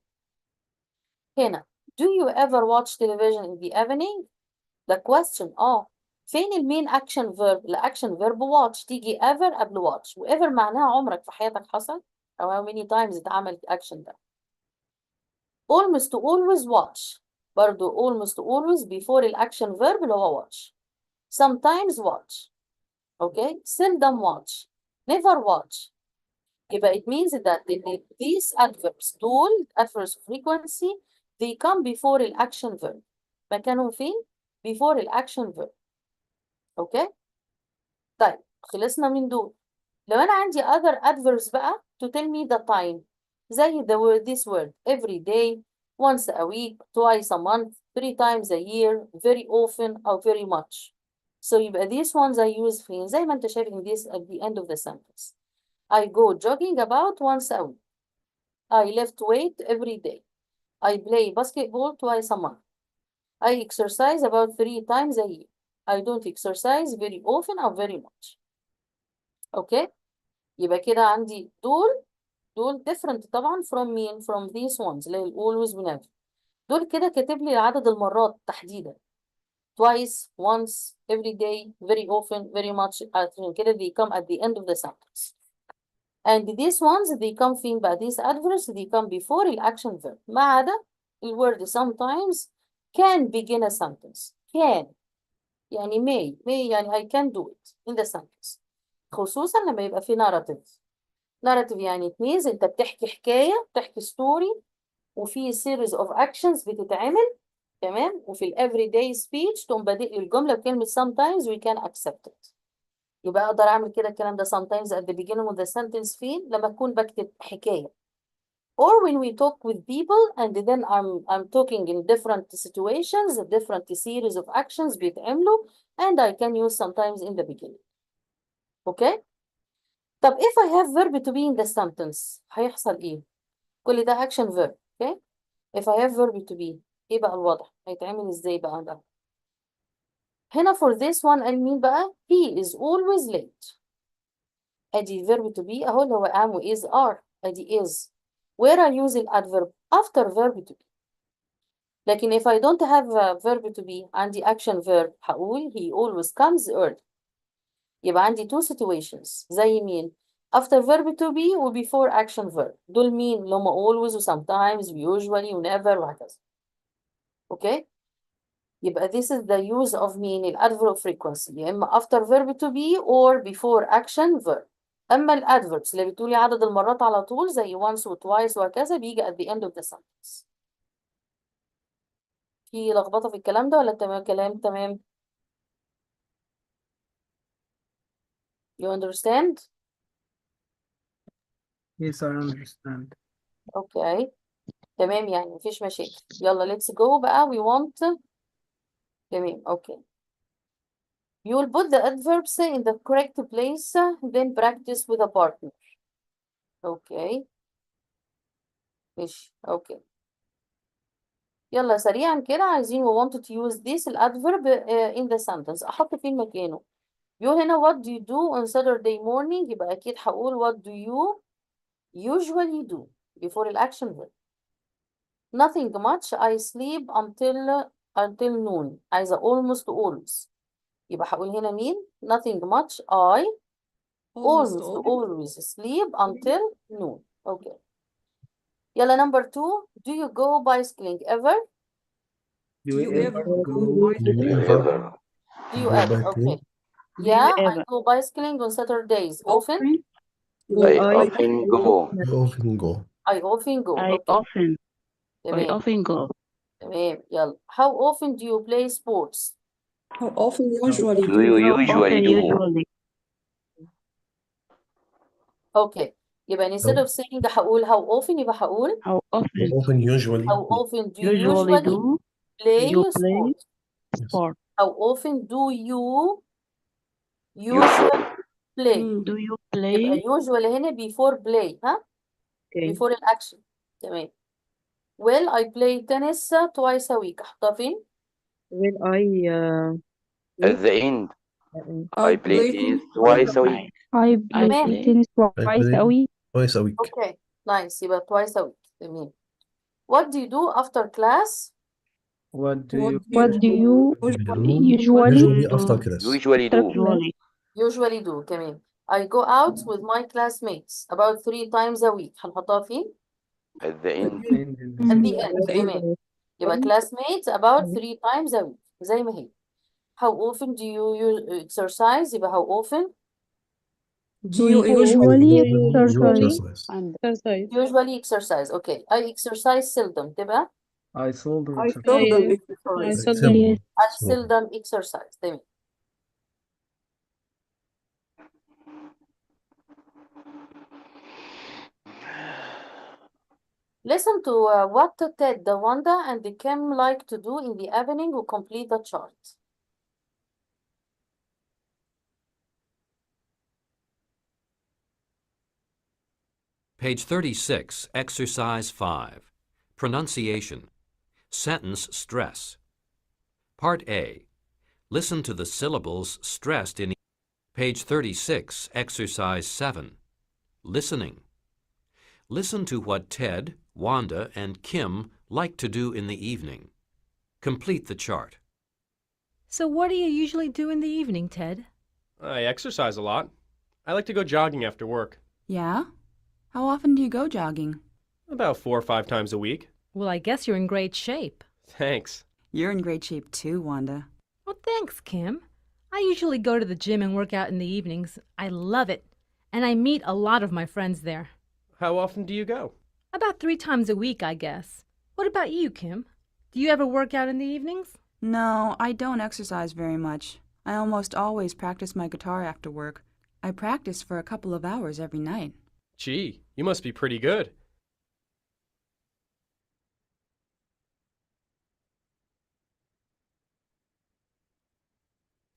هنا do you ever watch television in the evening؟ ده question. فين المين action verb؟ الأكشن verb watch تيجي ever قبل watch، و ever معناها عمرك في حياتك حصل أو how many times اتعمل الأكشن ده. almost always watch برضو almost always before الأكشن verb اللي هو watch. sometimes watch. okay seldom watch. never watch. يبقى it means that these adverbs دول adverbs of frequency they come before الأكشن verb. مكانهم فين؟ before الأكشن verb. اوكي طيب خلصنا من دول. لو انا عندي other adverbs بقى to tell me the time زي this word every day, once a week, twice a month, 3 times a year, very often or very much. So يبقى these ones I use فين؟ زي ما انت شايف in this at the end of the sentence. I go jogging about once a week. I lift weight every day. I play basketball twice a month. I exercise about 3 times a year. I don't exercise very often or very much. اوكي يبقى كده عندي دول different طبعا from مين؟ from these ones اللي هي always و never. دول كده كاتب لي عدد المرات تحديدا twice, once, every day, very often, very much. عشان كده they come at the end of the sentence. And these ones they come فين بقى؟ these adverbs they come before الأكشن verb ما عدا الword sometimes can begin a sentence. can يعني may يعني I can do it in the sentence. خصوصا لما يبقى في narrative. narrative يعني it means انت بتحكي حكاية، بتحكي ستوري، وفي series of actions بتتعمل تمام، وفي ال everyday speech تقوم بادئ الجملة بكلمة sometimes we can accept it. يبقى اقدر اعمل كده الكلام ده sometimes at the beginning of the sentence فين؟ لما اكون بكتب حكاية. Or when we talk with people and then I'm talking in different situations, different series of actions بيتعملوا and I can use sometimes in the beginning. Okay? طب if I have verb to be in the sentence هيحصل ايه؟ كل ده action verb. Okay? if I have verb to be ايه بقى الوضع؟ هيتعمل ازاي بقى ده؟ هنا for this one قال مين بقى؟ he is always late. ادي verb to be اهو اللي هو am و is are. ادي is. where I use the adverb after verb to be. لكن if I don't have a verb to be عندي action verb هقول he always comes early. يبقى عندي two situations زي مين؟ after verb to be و before action verb. دول مين؟ اللي هم always و sometimes و usually و never وهكذا. اوكي؟ يبقى this is the use of مين؟ الادverb of frequency يا اما after verb to be or before action verb. اما الادverbs اللي بتقولي عدد المرات على طول زي once و twice وهكذا بيجي at the end of the sentence. في لخبطة في الكلام ده ولا تمام؟ كلام تمام؟ You understand? Yes, I understand. اوكي تمام يعني مفيش مشاكل. يلا let's go بقى we want. تمام اوكي. You will put the adverbs in the correct place then practice with a partner. اوكي ماشي اوكي. يلا سريعا كده عايزين we want to use this الادفيرب in the sentence. احط فين مكانه؟ بيقول هنا what do you do on Saturday morning يبقى اكيد هقول what do you usually do before الأكشن verb. Nothing much. I sleep until noon. عايزة almost always. يبقى هقول هنا مين؟ Nothing much. I always sleep until noon. Okay. يلا number 2. Do you go bicycling ever? Do you ever go Do you ever Do you go ever? biking? Okay. Yeah, I go bicycling on Saturdays. Often? I You often go. I often go. I Okay. تمام often go. تمام يلا. How often do you play sports? How often usually Often usually. Okay. يبقى instead of saying هقول how often يبقى هقول How often often usually how often do you usually usually do play you play sport? sport? How often do you usually usually play? Do you يبقى play? usually هنا before play ها Okay. before الأكشن تمام. Well I play tennis twice a week. أحطها فين؟ Will I at the end I I play play tennis tennis twice a week I play تمام. tennis I twice play a week. twice a week Okay nice يبقى twice a week تمام. What do you do after class? What do you What do you usually after do? class usually do. Usually. Usually do كمان. I go out with my classmates about 3 times a week. هنحطها فين؟ at the end At the end تمام. يبقى classmates about 3 times a week زي ما هي. How often do you exercise؟ يبقى how often do you usually exercise usually exercise. Okay I exercise seldom تبقى I seldom I exercise. seldom exercise. seldom I seldom exercise تمام. Listen to what Ted, Wanda, and Kim like to do in the evening to complete the chart. Page 36, Exercise 5. Pronunciation. Sentence stress. Part A. Listen to the syllables stressed in Page 36, Exercise 7. Listening. Listen to what Ted, Wanda, and Kim like to do in the evening. Complete the chart. So what do you usually do in the evening, Ted? I exercise a lot. I like to go jogging after work. Yeah? How often do you go jogging? About 4 or 5 times a week. Well, I guess you're in great shape. Thanks. You're in great shape too, Wanda. Well, thanks, Kim. I usually go to the gym and work out in the evenings. I love it. And I meet a lot of my friends there. How often do you go? About 3 times a week, I guess. What about you, Kim? Do you ever work out in the evenings? No, I don't exercise very much. I almost always practice my guitar after work. I practice for a couple of hours every night. Gee, you must be pretty good.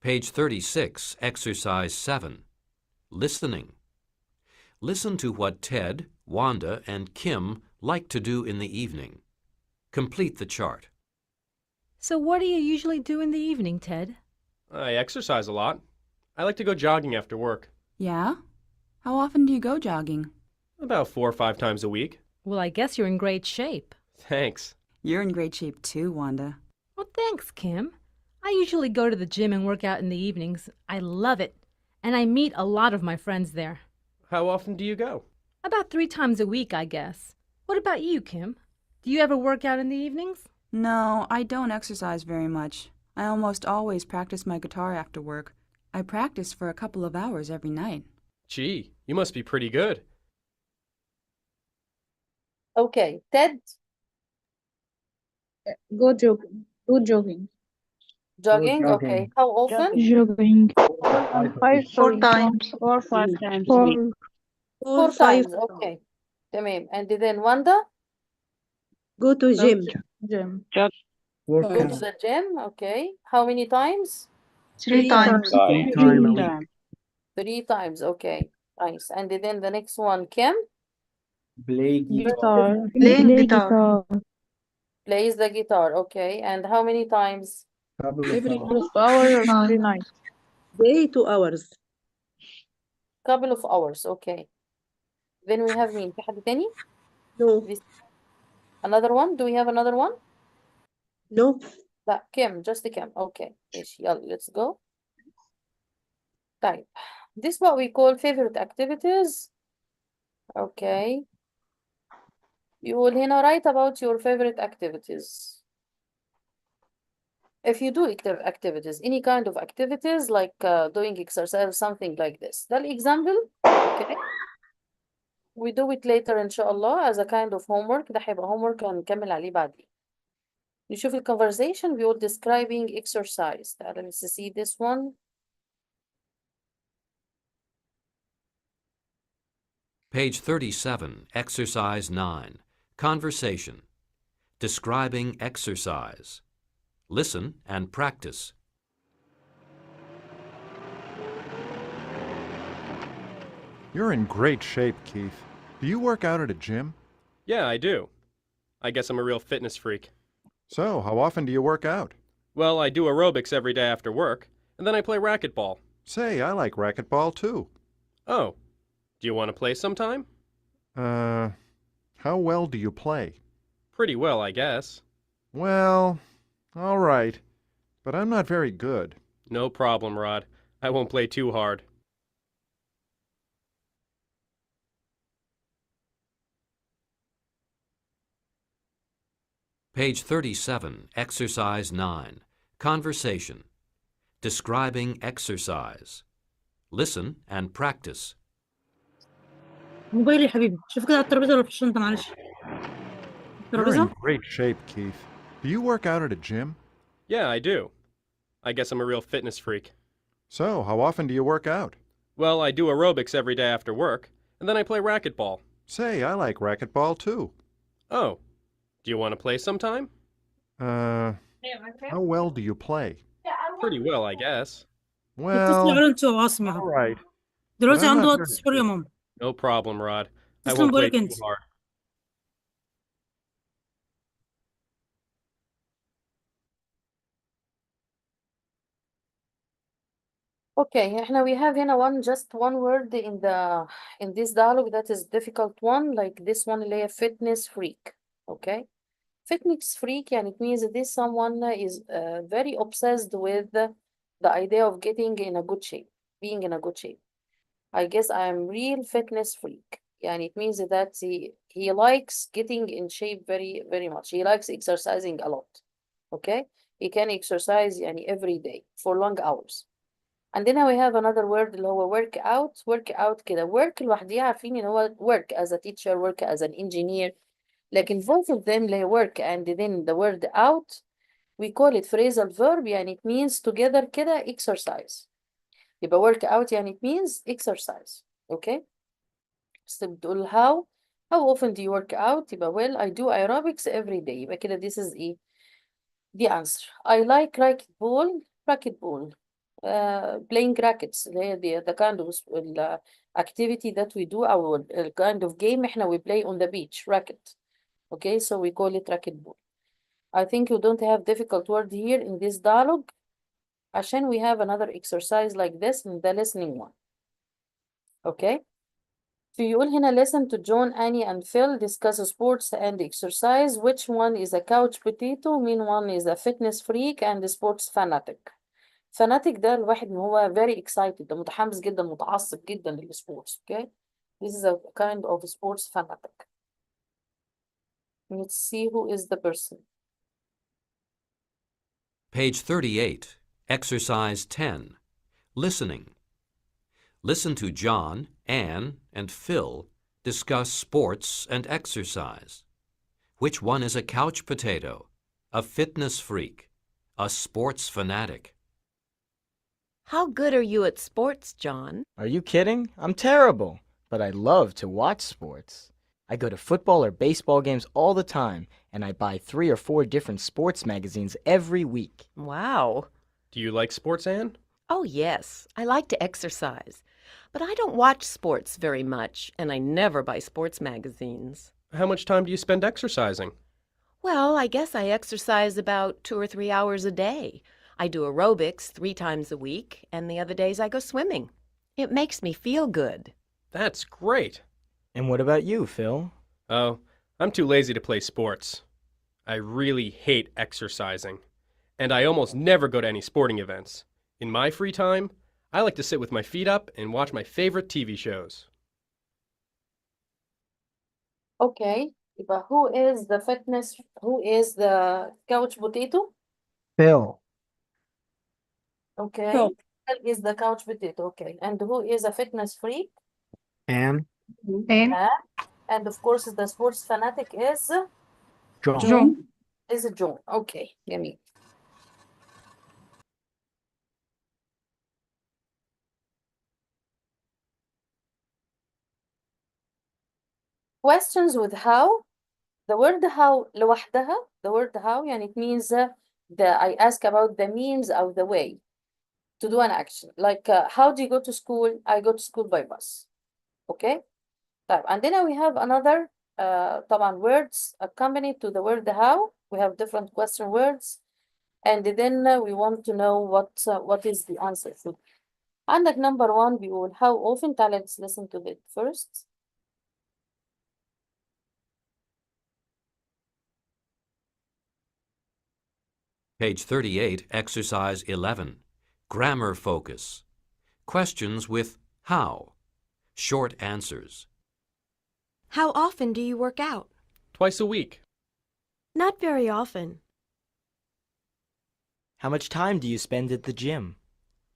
Page 36, Exercise 7. Listening. Listen to what Ted, Wanda, and Kim like to do in the evening. Complete the chart. So what do you usually do in the evening, Ted? I exercise a lot. I like to go jogging after work. Yeah? How often do you go jogging? About 4 or 5 times a week. Well, I guess you're in great shape. Thanks. You're in great shape too, Wanda. Well, thanks, Kim. I usually go to the gym and work out in the evenings. I love it. And I meet a lot of my friends there. How often do you go? About 3 times a week, I guess. What about you, Kim? Do you ever work out in the evenings? No, I don't exercise very much. I almost always practice my guitar after work. I practice for a couple of hours every night. Gee, you must be pretty good. Okay Ted Go jogging. Do jogging. jogging. jogging. Okay how often? Jogging. Four times. 5 times a Four. week. 4 5. times. Okay تمام. And then Wanda Go to gym. Gym. Work go to out. the gym. Okay how many times? 3 times. 3 times a week. 3 times. Okay nice. And then the next one Kim Play guitar. Guitar. Playing guitar. plays the guitar. Okay and how many times? Couple of Every hours. Hour night. every night. Day 2 hours. Couple of hours. Okay then we have مين في حد تاني؟ No. This another one. Do we have another one? No. لا Kim just Kim. Okay ماشي يلا let's go. طيب this what we call favorite activities. Okay يقول هنا write about your favorite activities. If you do activities, any kind of activities like doing exercise or something like this. ده الexample. Okay we do it later إن شاء الله as a kind of homework. ده هيبقى homework هنكمل عليه بعدين. نشوف ال conversation بيقول describing exercise. تعالى let's see this one. Page 37, Exercise 9. Conversation. Describing exercise. Listen and practice. You're in great shape, Keith. Do you work out at a gym? Yeah, I do. I guess I'm a real fitness freak. So, how often do you work out? Well, I do aerobics every day after work, and then I play racquetball. Say, I like racquetball too. Oh, do you want to play sometime? How well do you play? Pretty well, I guess. Well, all right, but I'm not very good. No problem, Rod. I won't play too hard. Page 37, Exercise 9. Conversation. Describing exercise. Listen and practice. موبايلي يا حبيبي شوف كده على الترابيزه ولا في الشنطه معلش You're in الترابيزه great shape, Keith. Do you work out at a gym? Yeah, I do. I guess I'm a real fitness freak. So, how often do you work out? Well, I do aerobics every day after work, and then I play racquetball. Say, I like racquetball too. Oh, do you want to play sometime? How well do you play? Pretty well, I guess. اتصلي Well, على انت وعاصم يا all حبيبي right, but دلوقتي I'm عنده not وقت very السحور يا good. ماما No problem, Rod. I تسلم won't play بالك too انت hard. Okay, احنا we have هنا just one word in this dialogue that is difficult one, like this one اللي هي fitness freak. Okay, fitness freak يعني it means that this someone is very obsessed with the idea of getting in a good shape, being in a good shape. I guess I'm real fitness freak. يعني it means that he likes getting in shape very very much. He likes exercising a lot. Okay, he can exercise يعني every day for long hours. And then we have another word اللي هو work out. work out كده work لوحديها عارفين ان هو work as a teacher, work as an engineer. لكن both of them اللي هي work and then the word out we call it phrasal verb يعني it means together كده exercise. يبقى work out يعني it means exercise. Okay. بس بتقول how often do you work out؟ يبقى well I do aerobics every day. يبقى كده this is ايه the answer. I like racquetball. Playing rackets اللي هي the kind of activity that we do our kind of game احنا we play on the beach racket. Okay, so we call it racquetball. I think you don't have difficult word here in this dialogue عشان we have another exercise like this in the listening one. Okay. فيقول هنا listen to John, Annie and Phil discuss sports and exercise. Which one is a couch potato? Mean one is a fitness freak and a sports fanatic. فاناتيك ده الواحد ان هو very excited ده متحمس جدا متعصب جدا للسبورتس. Okay, this is a kind of sports fanatic. Let's see who is the person. Page 38, Exercise 10. Listening. Listen to John, Anne, and Phil discuss sports and exercise. Which one is a couch potato, a fitness freak, a sports fanatic? How good are you at sports, John? Are you kidding? I'm terrible, but I love to watch sports. I go to football or baseball games all the time, and I buy 3 or 4 different sports magazines every week. Wow. Do you like sports, Anne? Oh, yes. I like to exercise. But I don't watch sports very much, and I never buy sports magazines. How much time do you spend exercising? Well, I guess I exercise about 2 or 3 hours a day. I do aerobics 3 times a week, and the other days I go swimming. It makes me feel good. That's great. And what about you, Phil? Oh, I'm too lazy to play sports. I really hate exercising. And I almost never go to any sporting events. In my free time, I like to sit with my feet up and watch my favorite TV shows. Okay, يبقى who is the couch potato? Phil. Okay, Phil. Phil is the couch potato. Okay, and who is a fitness freak? Anne. and And of course the sports fanatic is John. John. Okay, جميل. questions with how. The word how لوحدها, the word how يعني it means I ask about the means or the way to do an action. Like how do you go to school? I go to school by bus. Okay. طيب عندنا we have another طبعا words accompanied to the word how. We have different question words and then we want to know what is the answer. So عندك number one بيقول how often. تعالى let's listen to it first. Page 38, Exercise 11. Grammar focus. Questions with how. Short answers. How often do you work out? Twice a week. Not very often. How much time do you spend at the gym?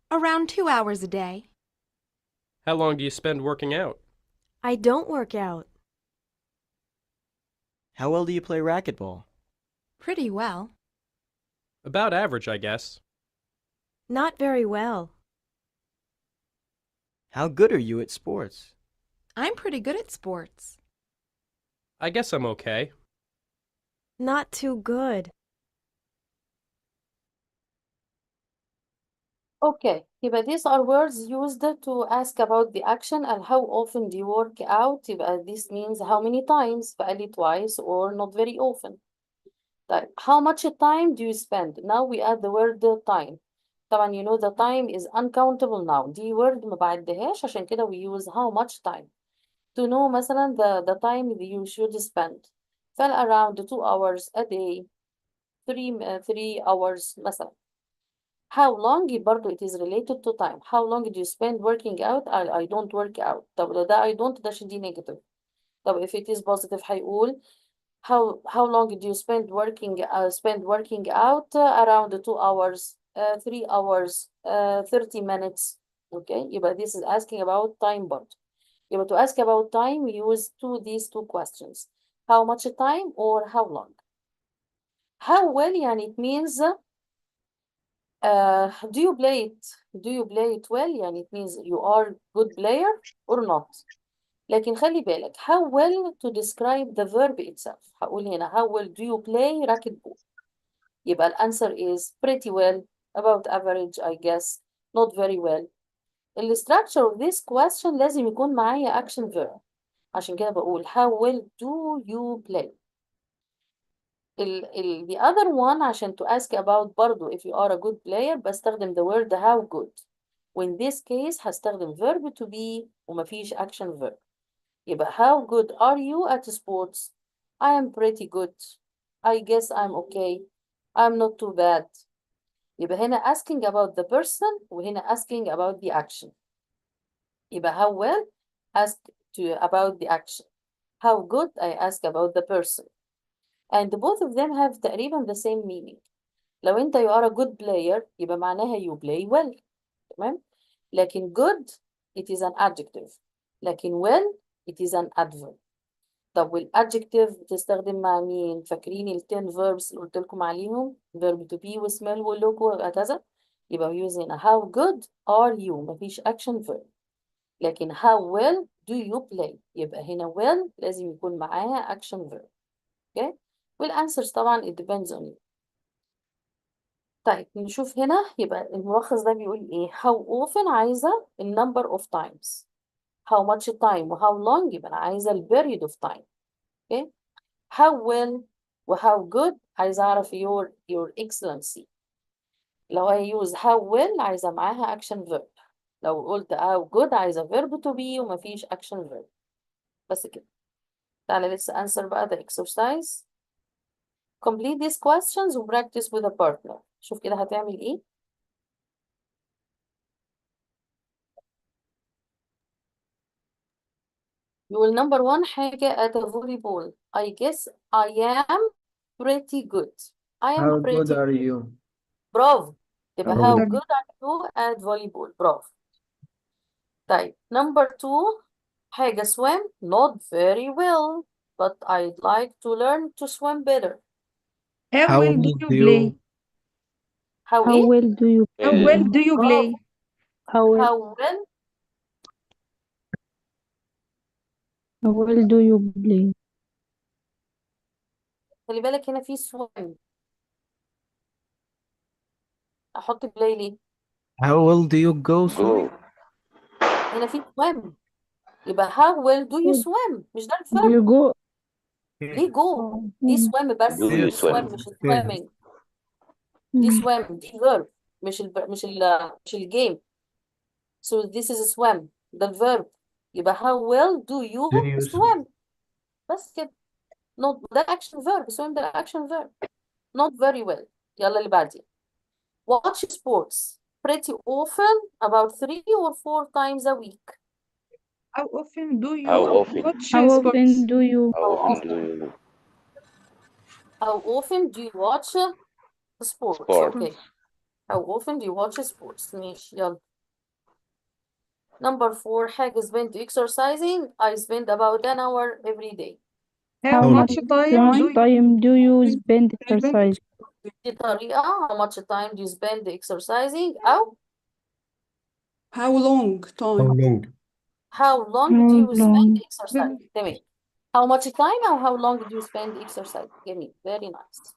Around 2 hours a day. How long do you spend working out? I don't work out. How well do you play racquetball? Pretty well. About average, I guess. Not very well. How good are you at sports? I'm pretty good at sports. I guess I'm okay. Not too good. Okay, يبقى these are words used to ask about the action and how often do you work out. يبقى this means how many times. فقال لي twice or not very often. طيب how much time do you spend? Now we add the word time. طبعا you know the time is uncountable now. دي word ما بعدهاش عشان كده we use how much time. To know مثلا the time that you should spend. فال around 2 hours a day. 3 hours مثلا. How long برضو it is related to time. How long do you spend working out? I don't work out. طب لو ده I don't ده should be negative. طب if it is positive هيقول how long do you spend working out? Around 2 hours, 3 hours, 30 minutes. Okay, يبقى this is asking about time برضو. يبقى to ask about time we use these two questions. How much time or how long? How well يعني it means do you play it? Do you play it well? يعني it means you are good player or not. لكن خلي بالك how well to describe the verb itself. هقول هنا how well do you play racquetball. يبقى الانسر is pretty well, about average I guess, not very well. The structure of this question لازم يكون معايا action verb. عشان كده بقول how well do you play. The other one عشان to ask about برضو if you are a good player بستخدم the word how good. وin this case هستخدم verb to be ومفيش action verb. يبقى how good are you at sports? I am pretty good. I guess I'm okay. I'm not too bad. يبقى هنا asking about the person وهنا asking about the action. يبقى how well ask about the action. How good I ask about the person. And both of them have تقريبا the same meaning. لو انت you are a good player يبقى معناها you play well. تمام؟ لكن good it is an adjective. لكن well it is an adverb. طب والadjective بتستخدم مع مين؟ فاكرين ال 10 verbs اللي قلت لكم عليهم؟ verb to be وsmell وlook وهكذا. يبقى using how good are you مفيش action verb. لكن how well do you play يبقى هنا well لازم يكون معاها action verb. Okay? والanswers طبعا it depends on you. طيب نشوف هنا يبقى الملخص ده بيقول ايه؟ how often عايزة ال number of times. how much time و how long يبقى أنا عايزة ال period of time. Okay? how well و how good عايزة أعرف your excellency. لو I use how well عايزة معاها action verb. لو قلت how good عايزة verb to be ومفيش action verb. بس كده. تعالى let's answer بقى the exercise. Complete these questions و practice with a partner. شوف كده هتعمل ايه. يقول number one حاجة at a volleyball. I guess I am pretty good. I am How good pretty. are you? برافو. تبقى How how good. good are you at volleyball. برافو. طيب number two حاجة swim. Not very well. But I'd like to learn to swim better. How How well do well you do play? you? How How ايه؟ well do you How well do you برافو. play? how well How well How well do you play? خلي بالك هنا في swim. احط play ليه؟ How well do you go swimming? هنا في swim. يبقى how well do you swim؟ مش ده Do الفرق. you go? ليه go؟ دي swim بس. Do you دي swim swim? مش swimming. دي swim دي verb مش الجيم. So this is a swim. ده الverb. يبقى how well do Do you you swim؟ بس كده. not ده action verb. swim ده action verb. not very well. يلا اللي بعديه. Watch sports pretty often, about 3 or 4 times a week. How often do you How often? watch How sports? often do you? How often do you How often do you watch sports? sport? Okay. How often do you watch sports? ماشي يلا. Number 4 حاجة spend exercising. I spend about an hour every day. How How much much time time do you spend spend exercise? دي طريقة. How much time do you spend exercising? أو How long How time? long? how long How do you spend long? exercising? تمام. How much time أو how long do you spend exercising? جميل. Very nice.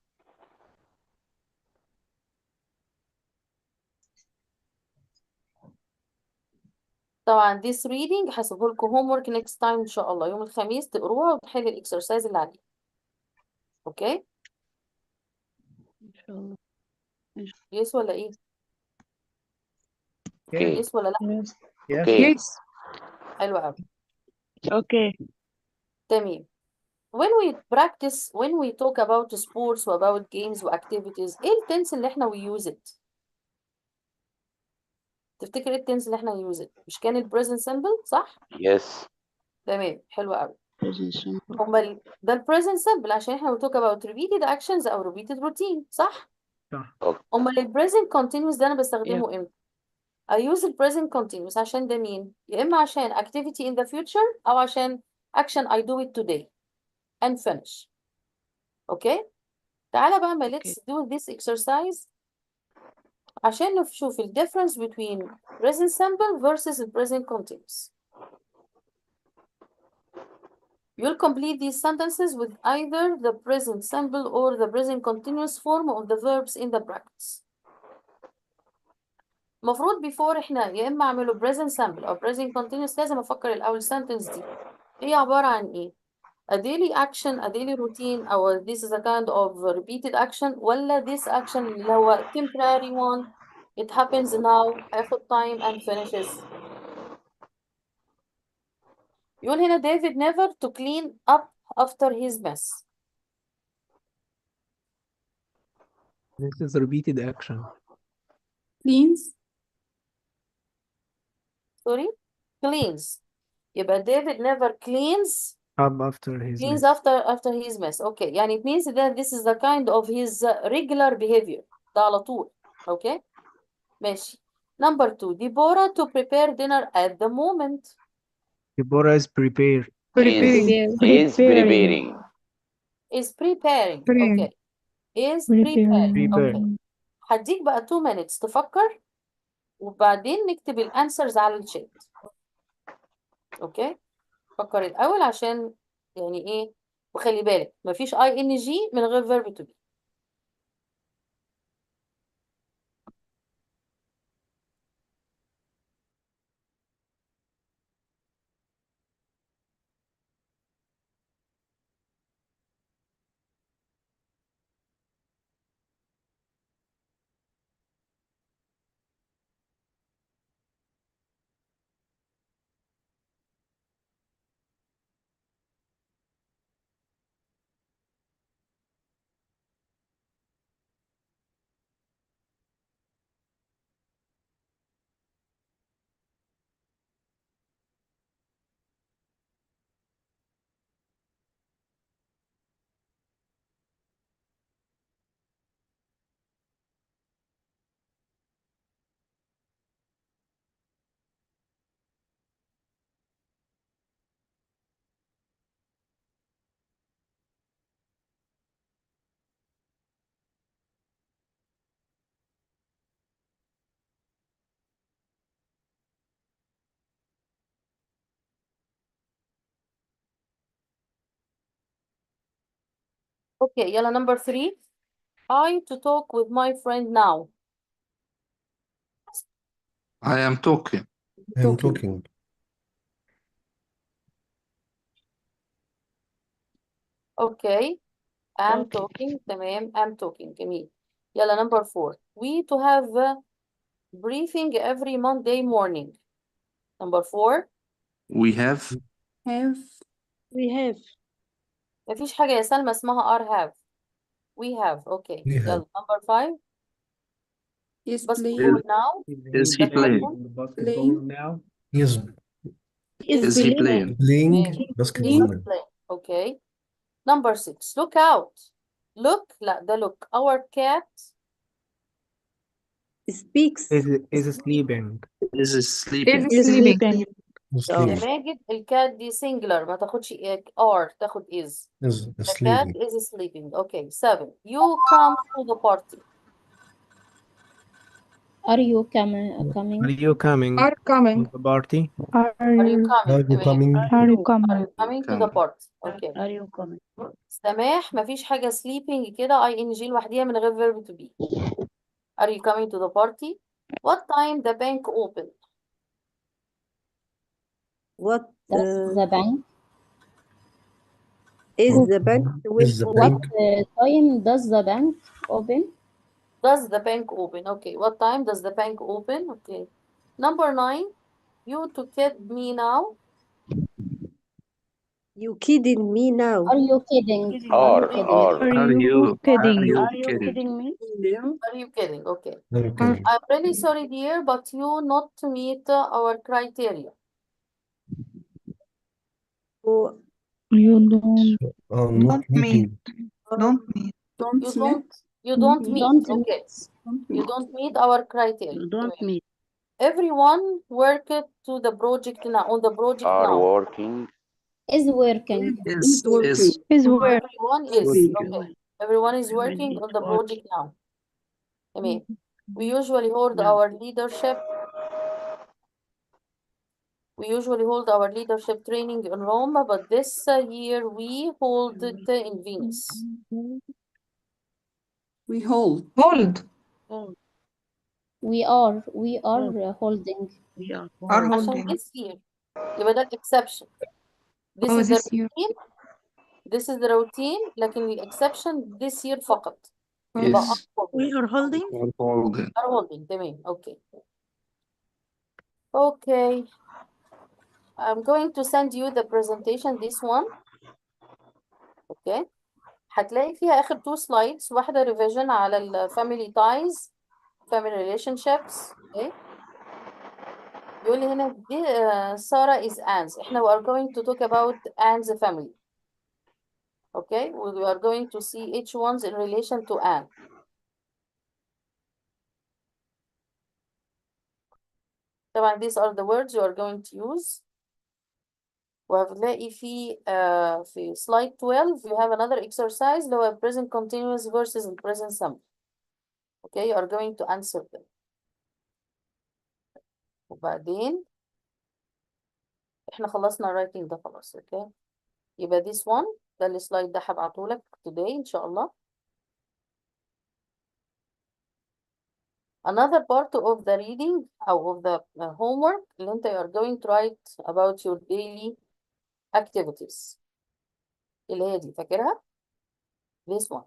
طبعا this reading هسيبه لكم homework next time إن شاء الله يوم الخميس تقروها وتحل الإكسرسايز اللي عليه. أوكي؟ إن شاء الله. يس ولا إيه؟ Okay. يس ولا لأ؟ Yes. Yes. Okay. Yes. حلو أوي. Okay. تمام. when we talk about sports و about games و activities إيه التنس اللي إحنا we use it؟ تفتكر إيه التنس اللي إحنا we use it؟ مش كان ال present simple صح؟ Yes. تمام حلو أوي. Present simple. أمال ده ال present simple عشان إحنا we talk about repeated actions أو repeated routine صح؟ صح. Okay. أمال ال present continuous ده أنا Yes. بستخدمه إمتى؟ I use the present continuous عشان ده مين؟ يا إما عشان activity in the future أو عشان action I do it today and finish. أوكي؟ تعالى بقى ما let's do this exercise عشان نشوف ال difference between present simple versus the present continuous. You'll complete these sentences with either the present simple or the present continuous form of the verbs in the brackets. المفروض before احنا يا اما اعمله present simple او present continuous لازم افكر الاول sentence دي هي عبارة عن ايه؟ a daily action, a daily routine or this is a kind of repeated action ولا this action اللي هو temporary one it happens now هياخد time and finishes. يقول هنا David never to clean up after his mess. This is repeated action. Cleans. sorry cleans يبقى David never cleans Up after his cleans mess. after his mess. okay يعني it means that this is the kind of his regular behavior ده على طول. okay ماشي. number 2 Deborah to prepare dinner at the moment. Deborah is prepared. Is preparing. is preparing. Preparing. okay is preparing. Prepared. okay هديك بقى 2 minutes تفكر وبعدين نكتب الانسرز على الشات. اوكي فكر الاول عشان يعني ايه وخلي بالك مفيش اي ان جي من غير verb to be. Okay, يلا number 3. I to talk with my friend now. I am talking. Okay, I'm talking. تمام, I'm talking. جميل. يلا number 4. We to have a briefing every Monday morning. Number 4. We have. We have. مفيش حاجة يا سلمى اسمها are have. We have. Okay. يلا number 5. Is Basketball now. Is he That's playing? one. The basketball now. Is he playing? تمام. Is playing. Okay. Number 6. Look out. Look. لا ده look. Our cat speaks. Is sleeping. Is he sleeping? Is sleeping. يا ماجد الكات دي singular ما تاخدش are تاخد is. The cat is sleeping. Okay. 7. You come to the party. Are you coming? Are you coming to the party? Are you coming? تمام. Are you Are you coming to the party? Okay. Are you coming? سماح مفيش حاجة sleeping كده ing لوحديها من غير verb to be. Are you coming to the party? What time the bank open? What Does the bank? is the bank will What time does the bank open? Does the bank open? Okay. What time does the bank open? Okay. Number 9. You to kid me now. You kidding me now? Are you kidding? Or Are you kidding? kidding? me? Are you kidding? Okay. I'm really sorry, dear, but you not to meet our criteria. Oh, You don't. Don't meet. Don't meet. You don't meet. Okay. You don't meet our criteria. Don't meet. Everyone work to the project now on the project are now. working. Is working. Is work. Everyone is. Okay. Everyone is working on the project now. تمام. We usually hold our leadership. We usually hold our leadership training in Rome, but this year we hold it in Venice. we hold. We are holding. We are عشان holding. this year. يبقى ده exception. This is the this year. routine. This is the routine. لكن the exception this year فقط. يبقى Yes. We are holding. Holding. are holding. تمام. Okay. Okay. I'm going to send you the presentation, this one. Okay. هتلاقي فيها آخر 2 slides. واحدة revision على ال family ties, family relationships. Okay. يقول لي هنا دي Sarah is Anne's. احنا we are going to talk about Anne's family. Okay. We are going to see each one's in relation to Anne. طبعا these are the words you are going to use. وهتلاقي في slide 12 you have another exercise اللي هو present continuous versus present simple. Okay, you are going to answer them. وبعدين احنا خلصنا writing ده خلاص. Okay. يبقى this one ده السلايد ده هبعتهولك today إن شاء الله. Another part of the reading أو of the homework اللي انت you are going to write about your daily activities. اللي هي دي فاكرها؟ This one.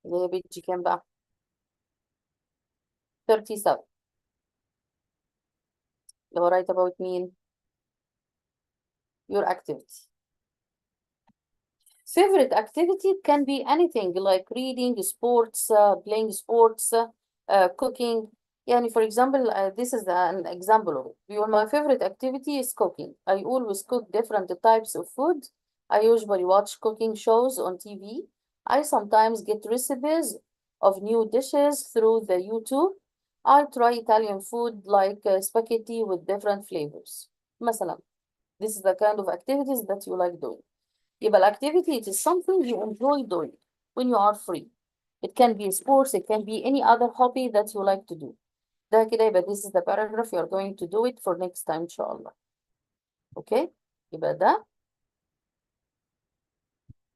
اللي هي بيجي كام بقى؟ 37. اللي هو write about مين؟ Your activity. Favorite activity can be anything like reading, sports, playing sports, cooking. Yani, for example, this is an example of it. My favorite activity is cooking. I always cook different types of food. I usually watch cooking shows on TV. I sometimes get recipes of new dishes through the YouTube. I try Italian food like spaghetti with different flavors. مثلا, this is the kind of activities that you like doing. يبقى activity it is something you enjoy doing when you are free. It can be sports, it can be any other hobby that you like to do. ده كده يبقى this is the paragraph you are going to do it for next time إن شاء الله. Okay. يبقى ده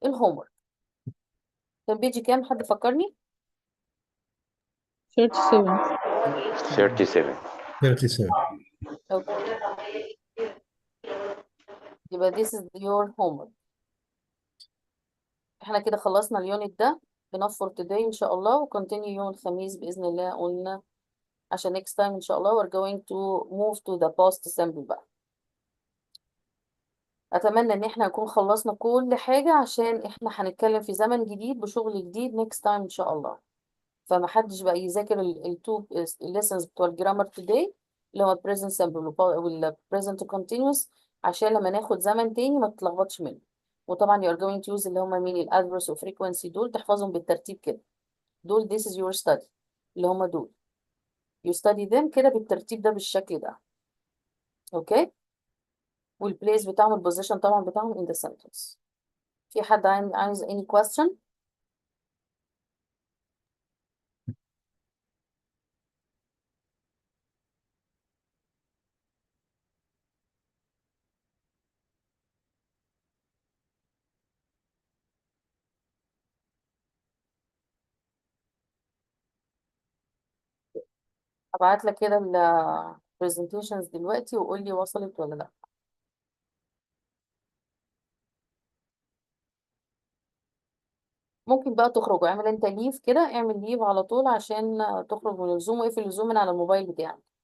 الهوم ورك. كان بيجي كام؟ حد فكرني؟ 37. 37. 37. اوكي، يبقى this is your homework. احنا كده خلصنا اليونت ده. enough for today ان شاء الله، و continue يوم الخميس بإذن الله. قلنا عشان next time ان شاء الله we're going to move to the post assembly بقى. اتمنى ان احنا نكون خلصنا كل حاجة، عشان احنا هنتكلم في زمن جديد بشغل جديد next time ان شاء الله. فما حدش بقى يذاكر التو lessons بتوع الجرامر today اللي هو present simple وال present continuous، عشان لما ناخد زمن تاني ما تتلخبطش منه. وطبعا you are going to use اللي هم مين، الادفرس وفريكوينسي، دول تحفظهم بالترتيب كده. دول this is your study، اللي هم دول you study them كده بالترتيب ده بالشكل ده. اوكي، والبليس بتاعهم البوزيشن طبعا بتاعهم in the sentence. في حد عايز any question؟ ابعت لك كده ال presentations دلوقتي وقول لي وصلت ولا لا. ممكن بقى تخرج واعمل انت ليف كده، اعمل ليف على طول عشان تخرج من الزوم، واقفل الزوم من على الموبايل بتاعك.